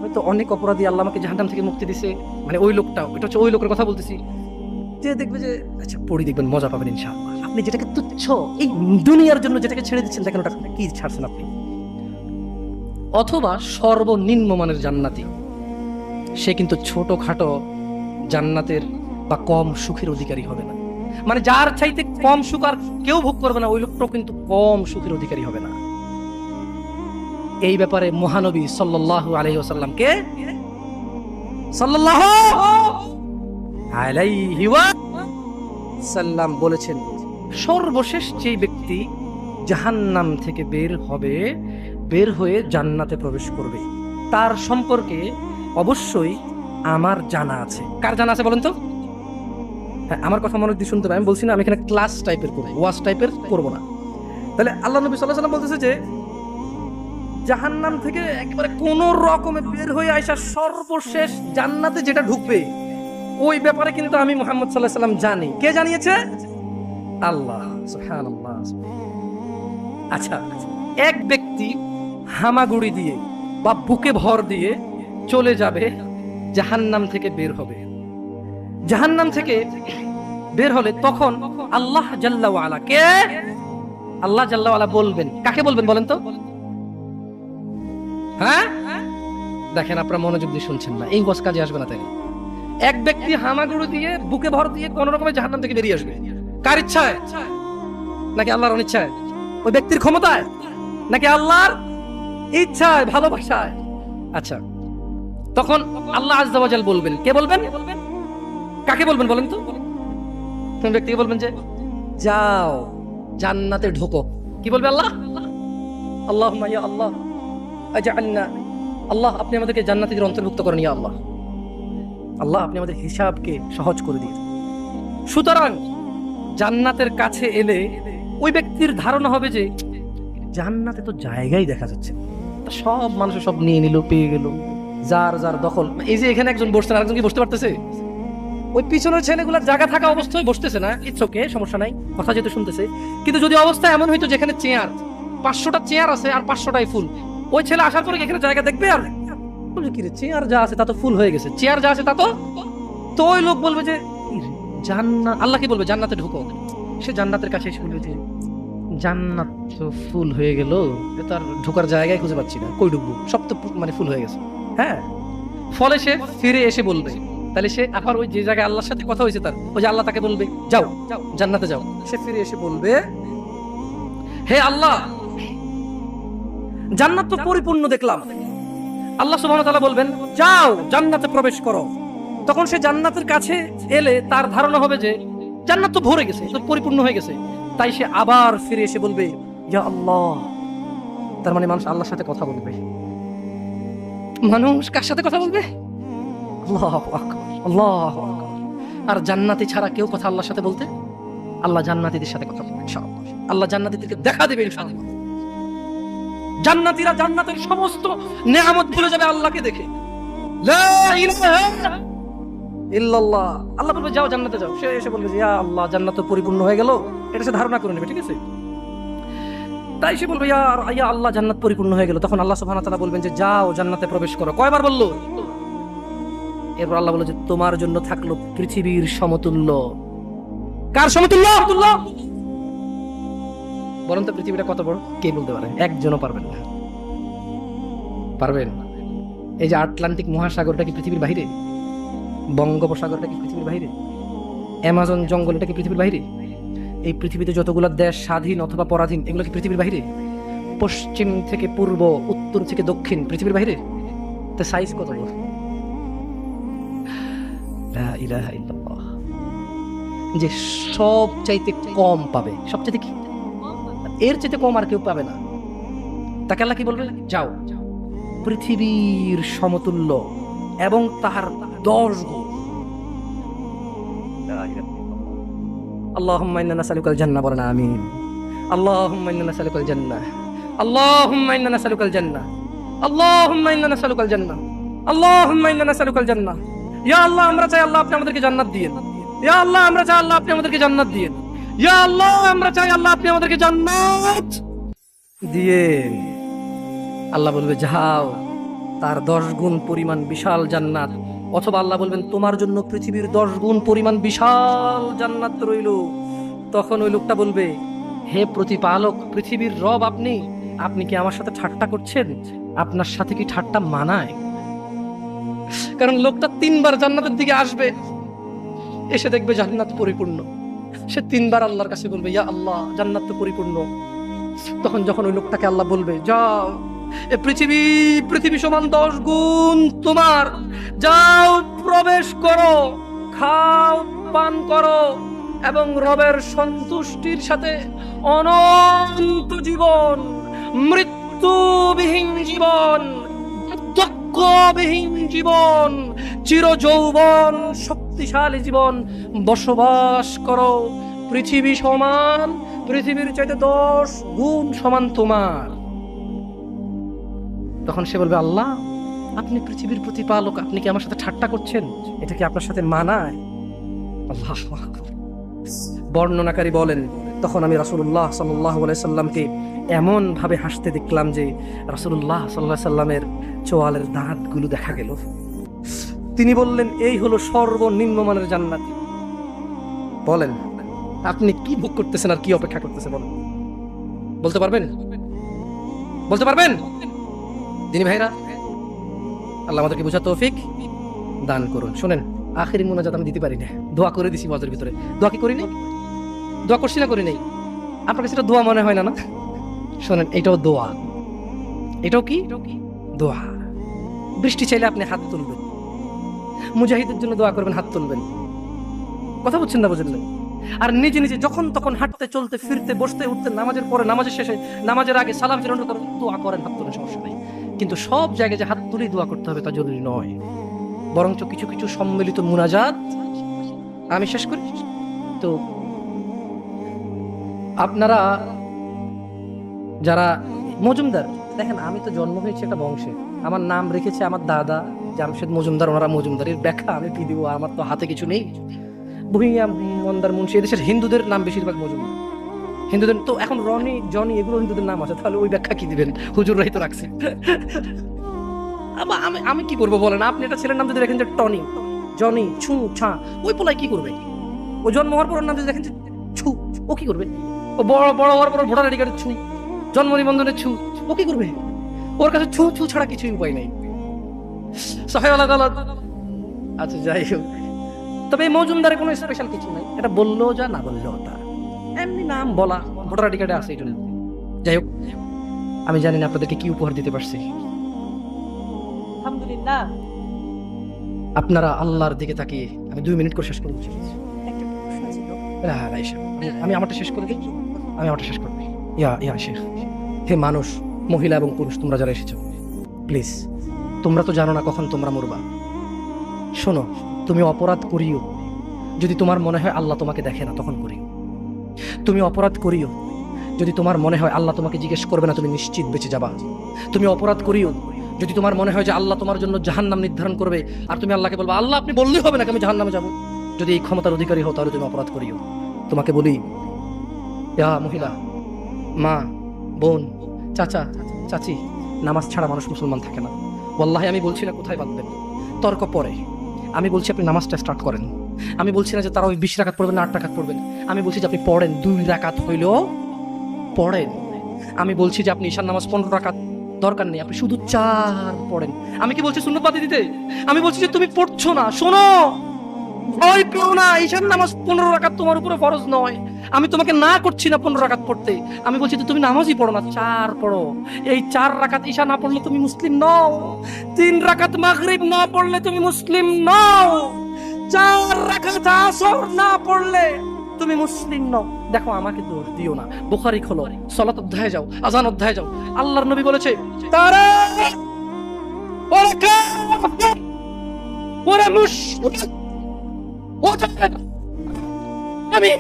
হয়তো অনেক অপরাধী, আল্লাহ আমাকে জাহান্নাম থেকে মুক্তি দিছে। মানে ওই লোকটা, এটা হচ্ছে ওই লোকের কথা বলতেছি, যে দেখবে যে আচ্ছা পড়ি, দেখবেন মজা পাবেন ইনশাআল্লাহ। আপনি যেটাকে তুচ্ছ, এই দুনিয়ার জন্য যেটাকে ছেড়ে দিচ্ছেন, দেখেন ওটা কি ছাড়ছেন আপনি। অথবা সর্বনিম্ন মানের জান্নাতি, সে কিন্তু ছোটখাটো জান্নাতের বা কম সুখের অধিকারী হবে না। মানে যার চাইতে কম সুখ আর কেউ ভোগ করবে না, ওই লোকটাও কিন্তু কম সুখের অধিকারী হবে না। এই ব্যাপারে মহানবী সাল্লাল্লাহু আলাইহি ওয়াসাল্লামকে সাল্লাল্লাহু আলাইহি ওয়াসাল্লাম বলেছেন, সর্বশেষ যে ব্যক্তি জাহান্নাম থেকে বের হবে, বের হয়ে জান্নাতে প্রবেশ করবে, তার সম্পর্কে অবশ্যই আমার জানা আছে। কার জানা আছে বলেন তো? হ্যাঁ, আমার কথা মনোযোগ দিয়ে শুনতে হবে। আমি বলছি না আমি এখানে ক্লাস টাইপের করবো, ওয়াজ টাইপের করবো না। তাহলে আল্লাহ নবী সাল্লাল্লাহু আলাইহি ওয়াসাল্লাম বলতেছে যে জাহান্নাম থেকে একেবারে কোন রকমে বের হয়ে আসা সর্বশেষ জান্নাতে যেটা ঢুকবে, ওই ব্যাপারে কিন্তু আমি মুহাম্মদ সাল্লাল্লাহু আলাইহি ওয়াসাল্লাম জানি। কে জানিয়েছে? আল্লাহ সুবহানাল্লাহ। আচ্ছা, এক ব্যক্তি হামাগুড়ি দিয়ে বা বুকে ভর দিয়ে চলে যাবে, জাহান্নাম থেকে বের হবে। জাহান্নাম থেকে বের হলে তখন আল্লাহ জাল্লা ওয়া আলা, কে? আল্লাহ জাল্লা ওয়া আলা বলবেন, কাকে বলবেন বলেন তো? হ্যাঁ, দেখেন আপনারা মনোযোগ দিয়ে শুনছেন না, এই ওয়াজ কাজে আসবে না। তাই এক ব্যক্তি হামাগুড়ি দিয়ে বুকে ভর দিয়ে কোন রকমের জাহান্নাম থেকে বেরিয়ে আসবে। কার ইচ্ছায়? নাকি আল্লাহর অনিচ্ছায়? ওই ব্যক্তির ক্ষমতায় নাকি আল্লাহর ইচ্ছায়, ভালোবাসায়? আচ্ছা, তখন আল্লাহ আযজা ওয়া জাল বলবেন। কে বলবেন? কাকে বলবেন বলেন তো? কোন ব্যক্তিকে বলবেন যে যাও জান্নাতে ঢোকো। কি বলবে আল্লাহ? আল্লাহুম্মা ইয়া আল্লাহ আজআলনা, আল্লাহ আপনি আমাদেরকে জান্নাতীদের অন্তর্ভুক্ত করেন, ইয়া আল্লাহ। আল্লাহ আপনি আমাদের হিসাবকে সহজ করে দিন। সুতরাং জান্নাতের কাছে এলে ওই ব্যক্তির ধারণা হবে যে জান্নাতে তো জায়গাই দেখা যাচ্ছে, সব মানুষ সব নিয়ে নিল, পেয়ে গেল, যার যার দখল। এই যে এখানে একজন বসছেন, আরেকজন কি বসতে পারতেছে? ওই পিছনের ছেলেগুলোর জায়গা থাকা অবস্থায় বসতেছে না, ইটস ওকে, সমস্যা নাই, কথা যেহেতু শুনতেছে। কিন্তু যদি অবস্থা এমন হইতো যেখানে চেয়ার 500টা চেয়ার আছে আর 500টাই ফুল, ওই ছেলে আসার পরে এখানে জায়গা দেখবে আর বলবে কি রে, চেয়ার যা আছে তা তো ফুল হয়ে গেছে, চেয়ার যা আছে তা তো ওই লোক বলবে যে জান্নাত, আল্লাহ কি বলবে জান্নাতে ঢুকো। সে জান্নাতের কাছে এসে বলবে যে জান্নাত তো ফুল হয়ে গেল, তার ঢোকার জায়গায় খুঁজে পাচ্ছি না, কই ঢুকবো, সব তো মানে ফুল হয়ে গেছে। হ্যাঁ, ফলে সে ফিরে এসে বলবে, তাহলে সে আবার ওই যে জায়গায় আল্লাহর সাথে কথা হয়েছে তার, ওই যে আল্লাহ তাকে বলবে যাও জান্নাতে যাও, সে ফিরে এসে বলবে হে আল্লাহ জান্নাত তো পরিপূর্ণ দেখলাম। আল্লাহ সুবহানাহু ওয়া তাআলা বলবেন যাও জান্নাতে প্রবেশ করো। তখন সে জান্নাতের কাছে এলে তার ধারণা হবে যে জান্নাত তো ভরে গেছে, তো পরিপূর্ণ হয়ে গেছে। তাই সে আবার ফিরে এসে বলবে ইয়া আল্লাহ। তার মানে মানুষ আল্লাহর সাথে কথা বলবে। মানুষ কার সাথে কথা বলবে? আল্লাহু আকবার, আল্লাহু আকবার। আর জান্নাতি ছাড়া কেউ কথা আল্লাহর সাথে বলতে? আল্লাহ জান্নাতীদের সাথে কথা বলবে ইনশাআল্লাহ। আল্লাহ জান্নাতীদেরকে দেখা দেবে ইনশাআল্লাহ। জান্নাতীরা জান্নাতের সমস্ত নেয়ামত ভুলে যাবে আল্লাহকে দেখে। লা ইলাহা ইল্লাল্লাহ। আল্লাহ বলবে যাও জান্নাতে যাও। সে এসে বলবে ইয়া আল্লাহ জান্নাত তো পরিপূর্ণ হয়ে গেল, এটা সে ধারণা করে নেবে, ঠিক আছে? তাই সে বলবে ইয়া আল্লাহ জান্নাত পরিপূর্ণ হয়ে গেল। তখন আল্লাহ সুবহানাহু ওয়া তাআলা বলবেন যে যাও জান্নাতে প্রবেশ করো। কয়বার বললো? এরপর আল্লাহ বলল যে তোমার জন্য থাকলো পৃথিবীর সমতুল্য। কার সমতুল্য? আব্দুল্লাহ বলেন তো পৃথিবীটা কত বড়? কে বলতে পারে? একজনও পারবেন না। পারবেন? এই যে আটলান্টিক মহাসাগরটা কি পৃথিবীর বাইরে? বঙ্গোপসাগরটা কি পৃথিবীর বাইরে? অ্যামাজন জঙ্গল এটা কি পৃথিবীর বাইরে? এই পৃথিবীতে যতগুলো দেশ স্বাধীন অথবা পরাধীন, এগুলো কি পৃথিবীর বাইরে? পশ্চিম থেকে পূর্ব, উত্তর থেকে দক্ষিণ, পৃথিবীর বাইরে। তো সাইজ কত বড়! লা ইলাহা ইল্লাল্লাহ। যে সব চাইতে কম পাবে, সবচাইতে কি, এর চাইতে কম আর কেউ পাবে না, তাকে আল্লাহ কি বলবে? যাও, পৃথিবীর সমতুল্য এবং তাহার 10 গুণ। আল্লাহুম্মা ইন্না নাসআলুকাল জান্নাহ, বলেন আমিন। আল্লাহুম্মা ইন্না নাসআলুকাল জান্নাহ, আল্লাহুম্মা ইন্না নাসআলুকাল জান্নাহ, আল্লাহুম্মা ইন্না নাসআলুকাল জান্নাহ, আল্লাহুম্মা ইন্না নাসআলুকাল জান্নাহ। ইয়া আল্লাহ, আমরা চাই আল্লাহ আপনি আমাদেরকে জান্নাত দিয়েন। ইয়া আল্লাহ, আমরা চাই আল্লাহ আপনি আমাদেরকে জান্নাত দিয়েন। ইয়া আল্লাহ, আমরা চাই আল্লাহ আপনি আমাদেরকে জান্নাত দিয়েন। আল্লাহ বলবে যাও, তার 10 গুণ পরিমাণ বিশাল জান্নাত। অথবা আল্লাহ বলবেন তোমার জন্য পৃথিবীর 10 গুণ পরিমাণ বিশাল জান্নাত রইল। তখন ওই লোকটা বলবে, হে প্রতিপালক, পৃথিবীর রব আপনি, আপনি কি আমার সাথে ঠাট্টা করছেন? আপনার সাথে কি ঠাট্টা মানায়? কারণ লোকটা 3 বার জান্নাতের দিকে আসবে, এসে দেখবে জান্নাত পরিপূর্ণ। সে 3 বার আল্লাহর কাছে বলবে ইয়া আল্লাহ, জান্নাত তো পরিপূর্ণ। তখন যখন ওই লোকটাকে আল্লাহ বলবে যাও, এ পৃথিবী সমান 10 গুণ তোমার, যাও প্রবেশ করো, খাও, পান করো এবং রবের সন্তুষ্টির সাথে অনন্ত জীবন, মৃত্যুবিহীন জীবন, দুঃখবিহীন জীবন, চিরযৌবন শক্তিশালী জীবন বসবাস করো। পৃথিবী সমান, পৃথিবীর চাইতে 10 গুণ সমান তোমার। তখন সে বলবে আল্লাহ, আপনি পৃথিবীর প্রতিপালক, আপনি কি আমার সাথে ঠাট্টা করছেন? এটা কি আপনার সাথে মানায়? আল্লাহু আকবার। বর্ণনাকারী বলেন, তখন আমি রাসূলুল্লাহ সাল্লাল্লাহু আলাইহি সাল্লামকে এমন ভাবে হাসতে দেখলাম যে রাসূলুল্লাহ সাল্লাল্লাহু আলাইহি সাল্লামের চোয়ালের দাঁতগুলো দেখা গেল। তিনি বললেন, এই হলো সর্বনিম্ন মানের জান্নাত। বলেন আপনি কি ভোগ করতেছেন আর কি অপেক্ষা করতেছেন? বলেন, বলতে পারবেন? বলতে পারবেন? দিনী ভাইরা, আল্লাহ আমাদেরকে বোঝার তৌফিক দান করুন। শুনেন, আখিরি মুনাজাত আমি দিতে পারি না, দোয়া করে দিছি ওয়াজের ভিতরে। দোয়া কি করি নাই? দোয়া করছি না করি নাই? আপনার কাছে এটা দোয়া মনে হয় না? না, শোনেন, এটাও দোয়া। এটাও কি? দোয়া। বৃষ্টি চাইলে আপনি হাত তুলবেন, মুজাহিদের জন্য দোয়া করবেন, হাত তুলবেন। কথা বলছেন না? বুঝলেন? আর নিজে নিজে যখন তখন হাঁটতে, চলতে, ফিরতে, বসতে, উঠতে, নামাজের পরে, নামাজের শেষে, নামাজের আগে সালাম ফিরানোর করেন, দোয়া করেন, হাত তুলেন, সমস্যা নেই। কিন্তু সব জায়গায় যে হাত তুলেই দোয়া করতে হবে তা জরুরি নয়। বরঞ্চ কিছু কিছু সম্মিলিত মুনাজাত আমি শেষ করি। তো আপনারা যারা মজুমদার, দেখেন আমি তো জন্ম হয়েছে একটা বংশে, আমার নাম রেখেছে আমার দাদা জামশেদ মজুমদার, ওনারা মজুমদারের ব্যাখ্যা আমি কি দিব? আমার তো হাতে কিছু নেই। ভুইয়া, মন্দার, মুন্সি, এদেশের হিন্দুদের নাম বেশিরভাগ মজুমদার। হিন্দুদের তো এখন রনি, জনি, এগুলো হিন্দুদের নাম আছে, তাহলে ওই ব্যাখ্যা কি দিবেন? হুজুররাই তো রাখছে। আমি কি করবো বলেন? আপনি একটা ছেলের নাম যদি দেখেন যে টনি, জনি, ছু, ছা, ওই পোলাই কি করবে? ও জন্ম হওয়ার পর নাম যদি দেখেন যে ছু, ও কি করবে? ও বড় বড় হওয়ার পর ভোটার আইডি কার্ডের ছু, জন্ম নিবন্ধনের ছু, ও কি করবে? ওর কাছে ছু ছু ছাড়া কিছুই উপায় নেই। আচ্ছা, যাই হোক, তবে এই মজুমদারের কোনো স্পেশাল কিছু নাই, এটা বললেও যা, না বললেও তা, এমনি নাম বলা, ভোটার আইডি কার্ডে আছে এই জন্য। যাই হোক, আমি জানি না আপনাদেরকে কি উপহার দিতে পারছি। আলহামদুলিল্লাহ। আপনারা আল্লাহর দিকে তাকিয়ে, আমি 2 মিনিট করে শেষ করবো। একটা প্রশ্ন ছিল। আমি আমারটা শেষ করে দিই, আমি আমারটা শেষ করবো। ইয়া শেখ, হে মানুষ, মহিলা এবং পুরুষ, তোমরা যারা এসেছো, প্লিজ, তোমরা তো জানো না কখন তোমরা মরবা। শোনো, তুমি অপরাধ করিও যদি তোমার মনে হয় আল্লাহ তোমাকে দেখে না, তখন করিও। তুমি অপরাধ করিও যদি তোমার মনে হয় আল্লাহ তোমাকে জিজ্ঞেস করবে না, তুমি নিশ্চিত বেঁচে যাবা। তুমি অপরাধ করিও যদি তোমার মনে হয় যে আল্লাহ তোমার জন্য জাহান্নাম নির্ধারণ করবে, আর তুমি আল্লাহকে বলবা আল্লাহ আপনি বললেই হবে নাকি আমি জাহান্নামে যাবো। যদি এই ক্ষমতার অধিকারী হও, তাহলে তুমি অপরাধ করিও। তোমাকে বলি, ইয়া মহিলা, মা, বোন, চাচা, চাচি, নামাজ ছাড়া মানুষ মুসলমান থাকে না। ওয়াল্লাহি আমি বলছি না কোথায় বাঁধবেন, তর্ক পরে। আমি বলছি আপনি নামাজটা স্টার্ট করেন। আমি বলছি না যে তারা ওই 20 রাকাত পড়বেন না 8 রাকাত পড়বেন। আমি বলছি যে আপনি পড়েন, 2 রাকাত হইলেও পড়েন। আমি বলছি যে আপনি ঈশার নামাজ 15 রাকাত দরকার নেই, আপনি শুধু 4 পড়েন। আমি কি বলছি সুন্নত বাদ দিতে? আমি বলছি যে তুমি পড়ছো না, শোনো, ভয় পেও না, ঈশার নামাজ 15 রাকাত তোমার উপরে ফরজ নয়। আমি তোমাকে না করছি না 15 রাকাত পড়তে, আমি বলছি তো তুমি নামাজই পড়ো না, 4 পড়ো। এই 4 রাকাত ঈশা না পড়লে তুমি মুসলিম নও, 3 রাকাত মাগরিব না পড়লে তুমি মুসলিম নও, 4 রাকাত আসর না পড়লে তুমি মুসলিম নও। দেখো আমাকে দোষ দিও না, বুখারী খোলো, সালাত অধ্যায়ে যাও, আযান অধ্যায়ে যাও। আল্লাহর নবী বলেছে তারা ওরা কাফের, ওরা মুশরিক, ওরা আমি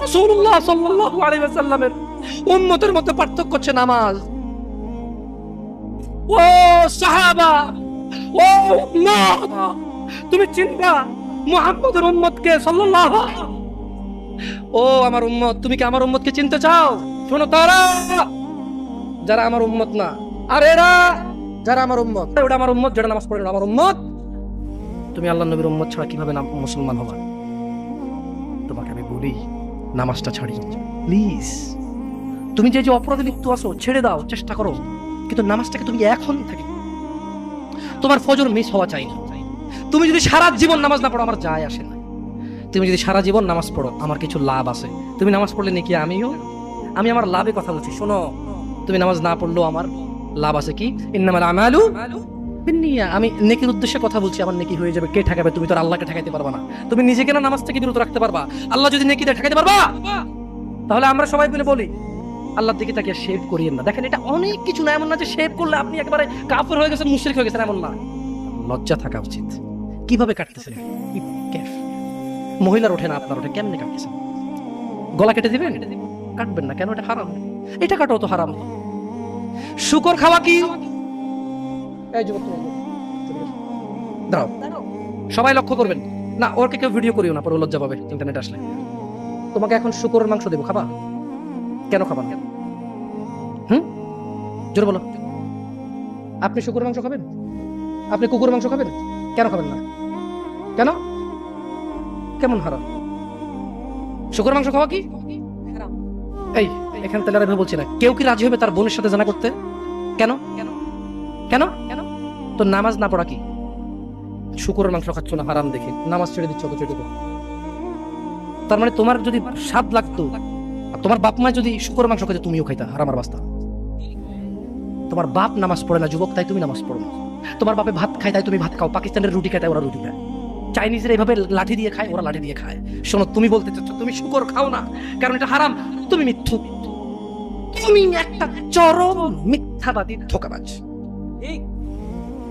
রাসূলুল্লাহ সাল্লাল্লাহু আলাইহি ওয়াসাল্লামের উম্মতের মধ্যে পার্থক্য হচ্ছে নামাজ। ও সাহাবা, ও উম্মত, তুমি চিন্তা মুহাম্মদের উম্মতকে সাল্লাল্লাহু, ও আমার উম্মত, তুমি কি আমার উম্মতকে চিনতে চাও? শোনো, তারা যারা আমার উম্মত না, আর এরা যারা আমার উম্মত, ওটা আমার উম্মত যেটা নামাজ পড়ে না আমার উম্মত। তুমি আল্লাহর নবীর উম্মত ছাড়া কিভাবে মুসলমান হবা? তোমাকে আমি বলি নামাজটা ছাড়ি প্লিজ। তুমি যে যে অপরাধে লিপ্ত আছো ছেড়ে দাও, চেষ্টা করো, কিন্তু নামাজটাকে তুমি এখন থেকে, তোমার ফজর মিস হওয়া চাই না। তুমি যদি সারা জীবন নামাজ না পড়ো আমার যায় আসে না, তুমি যদি সারা জীবন নামাজ পড়ো আমার কিছু লাভ আছে। তুমি নামাজ পড়লে নাকি আমি আমার লাভে কথা বলছি। শোনো, তুমি নামাজ না পড়লেও আমার লাভ আছে। কি? ইন্নামাল আমালু বিন্নিয়া। আমি নেকির উদ্দেশ্যে কথা বলছি, আমার নেকি হয়ে যাবে। কে ঠেকাবে? তুমি তো আল্লাহকে ঠেকাইতে পারবা না। তুমি নিজেকে না নামাজ থেকে বিরত রাখতে পারবা, আল্লাহ যদি নেকিতে ঠেকাইতে পারবা? তাহলে আমরা সবাই মিলে বলি আল্লাহর দিকে তাকিয়ে শেভ করিয়েন না। দেখেন, এটা অনেক কিছু না, এমন না যে শেভ করলে আপনি একেবারে কাফের হয়ে গেছেন, মুশরিক হয়ে গেছেন, এমন না। লজ্জা থাকা উচিত। কিভাবে কাটতেছেন? মহিলার ওঠে না, আপনার ওঠে, কেমনে কাটতেছেন? গলা কেটে দিবেন? কাটবেন না কেন? এটা হারাম। এটা কাটাও তো হারাম। শুকর খাওয়া কি? দাঁড়াও, সবাই লক্ষ্য করবেন না, ওরকে কেউ ভিডিও করিও না, পরে লজ্জা পাবে ইন্টারনেট আসলে। তোমাকে এখন শুকরের মাংস দেবো, খাবা? কেন খাবা না? জোরে বলো। আপনি শুকরের মাংস খাবেন? আপনি কুকুরের মাংস খাবেন? কেন খাবেন না? কেন? কেমন হারাম? শুকরের মাংস খাওয়া কি হারাম? এই এখান থেকে আর বলছি না, কেউ কি রাজি হবে তার বোনের সাথে জানা করতে? কেন? কেন? কেন? কেন? তো নামাজ না পড়া কি? শুকরের মাংস খাচ্ছ না হারাম দেখে, নামাজ ছেড়ে দিচ্ছ তো ছেড়ে দেবো। তার মানে তোমার যদি স্বাদ লাগতো, তোমার বাপ মা যদি শুকরের মাংস খাইতে, তুমিও খাইতা হারামার বাস্তা। তোমার বাপ নামাজ পড়ে না যুবক, তাই তুমি নামাজ পড়ো না। তোমার বাপে ভাত খায় তাই তুমি ভাত খাও, পাকিস্তানের রুটি খায় তাই ওরা রুটি খায়, চাইনিজরা এইভাবে লাঠি দিয়ে খায়, ওরা লাঠি দিয়ে খায়। শোনো, তুমি বলতে চাচ্ছ তুমি শুকর খাও না কারণ এটা হারাম, তুমি মিথ্যুক, তুমি একটা চরম মিথ্যাবাদী, ধোঁকাবাজ।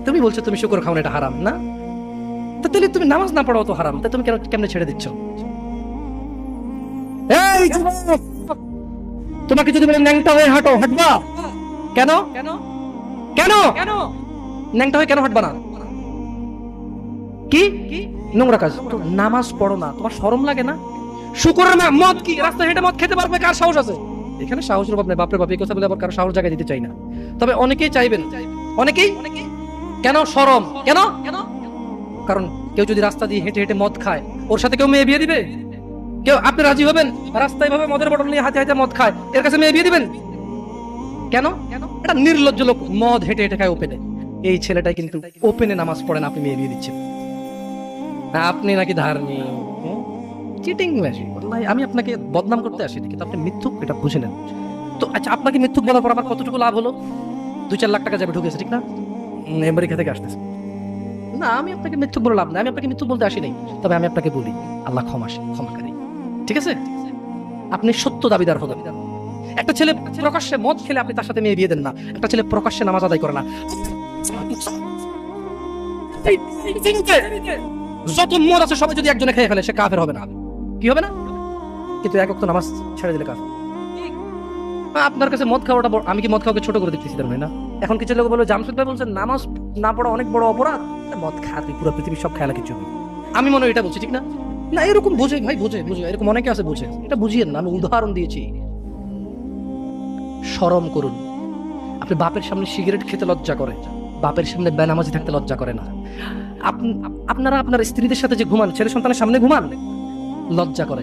তুমি বলছো তুমি শুকর খাও না, এটা হারাম না? তাহলে তুমি নামাজ না পড়াও তো হারাম, তাই তুমি কেমনে ছেড়ে দিচ্ছ? এই তোমাকে যদি বলে ন্যাংটা হয়ে হাঁটো, হাঁটবা? কেন? কেন? কেন? কেন ন্যাংটা হয়ে কেন হাঁটবা না? কি নোংরা কাজ? নামাজ পড়ো না, তোমার শরম লাগে না? শুকরের মদ কি রাস্তায় হেঁটে মদ খেতে পারবে? কার সাহস আছে? এখানে সাহসের অভাব নেই, বাপরে বাপ, এই কথা বলে আবার কারো সাহস জায়গায় দিতে চাই না। তবে অনেকেই চাইবেন, অনেকেই। কেন শরম? কেন? কারণ কেউ যদি রাস্তা দিয়ে হেঁটে হেঁটে মদ খায়, ওর সাথে কেউ মেয়ে বিয়ে দিবে? কেউ? আপনি রাজি হবেন রাস্তায় ভাবে মদের বটল নিয়ে হাতে হাতে মদ খায়, এর কাছে মেয়ে বিয়ে দিবেন? কেন? এটা নির্লজ্জ লোক, মদ হেঁটে হেঁটে খায় ওপেনে। এই ছেলেটাই কিন্তু ওপেনে নামাজ পড়ে না, আপনি মেয়ে বিয়ে দিচ্ছেন। আপনি নাকি ধার্মিক, চিটিং মেশিন। আমি আপনাকে বদনাম করতে আসিনি, কিন্তু আপনি মিথ্যুক, এটা বুঝে নেন তো। আচ্ছা, আপনাকে মিথ্যুক বলার পর আবার কতটুকু লাভ হলো? 2-4 লাখ টাকা যাবে ঢুকেছে, ঠিক না? আমেরিকা থেকে আসতেছে না। আমি আপনাকে মিথ্যুক বলে লাভ না, আমি আপনাকে মিথ্যুক বলতে আসিনি। তবে আমি আপনাকে বলি আল্লাহ ক্ষমাকারী, ঠিক আছে? আপনি সত্য দাবিদার হবেন। একটা ছেলে প্রকাশ্যে মদ খেলে আপনি তার সাথে মেয়ে বিয়ে দেন না, একটা ছেলে প্রকাশ্যে নামাজ আদায় করে না। যত মদ আছে সবাই যদি একজনে খেয়ে ফেলে, সে কাফের হবে না? কি হবে না? কিন্তু এক ওয়াক্ত নামাজ ছেড়ে দিলে কাফের। আপনার কাছে মদ খাওয়াটা, আমি কি মদ খাওয়াকে ছোট করে দিতেছি? তার না। এখন কিছু লোক বলো, জামশেদ ভাই বলছেন নামাজ না পড়া অনেক বড় অপরাধ, মদ খা তুই, পুরো পৃথিবীর সব খেয়ালা কিছু। আমি মনে হয় এটা বলছি, ঠিক না? না, এরকম বুঝে ভাই, বুঝে এরকম অনেকে আছে, বুঝে। এটা বুঝিয়েন না, আমি উদাহরণ দিয়েছি। শরম করুন। আপনি বাপের সামনে সিগারেট খেতে লজ্জা করে, বাপের সামনে বেনামাজি থাকতে লজ্জা করে না। আপনারা আপনার স্ত্রীদের সাথে যে ঘুমান, ছেলে সন্তানের সামনে ঘুমান, লজ্জা করে।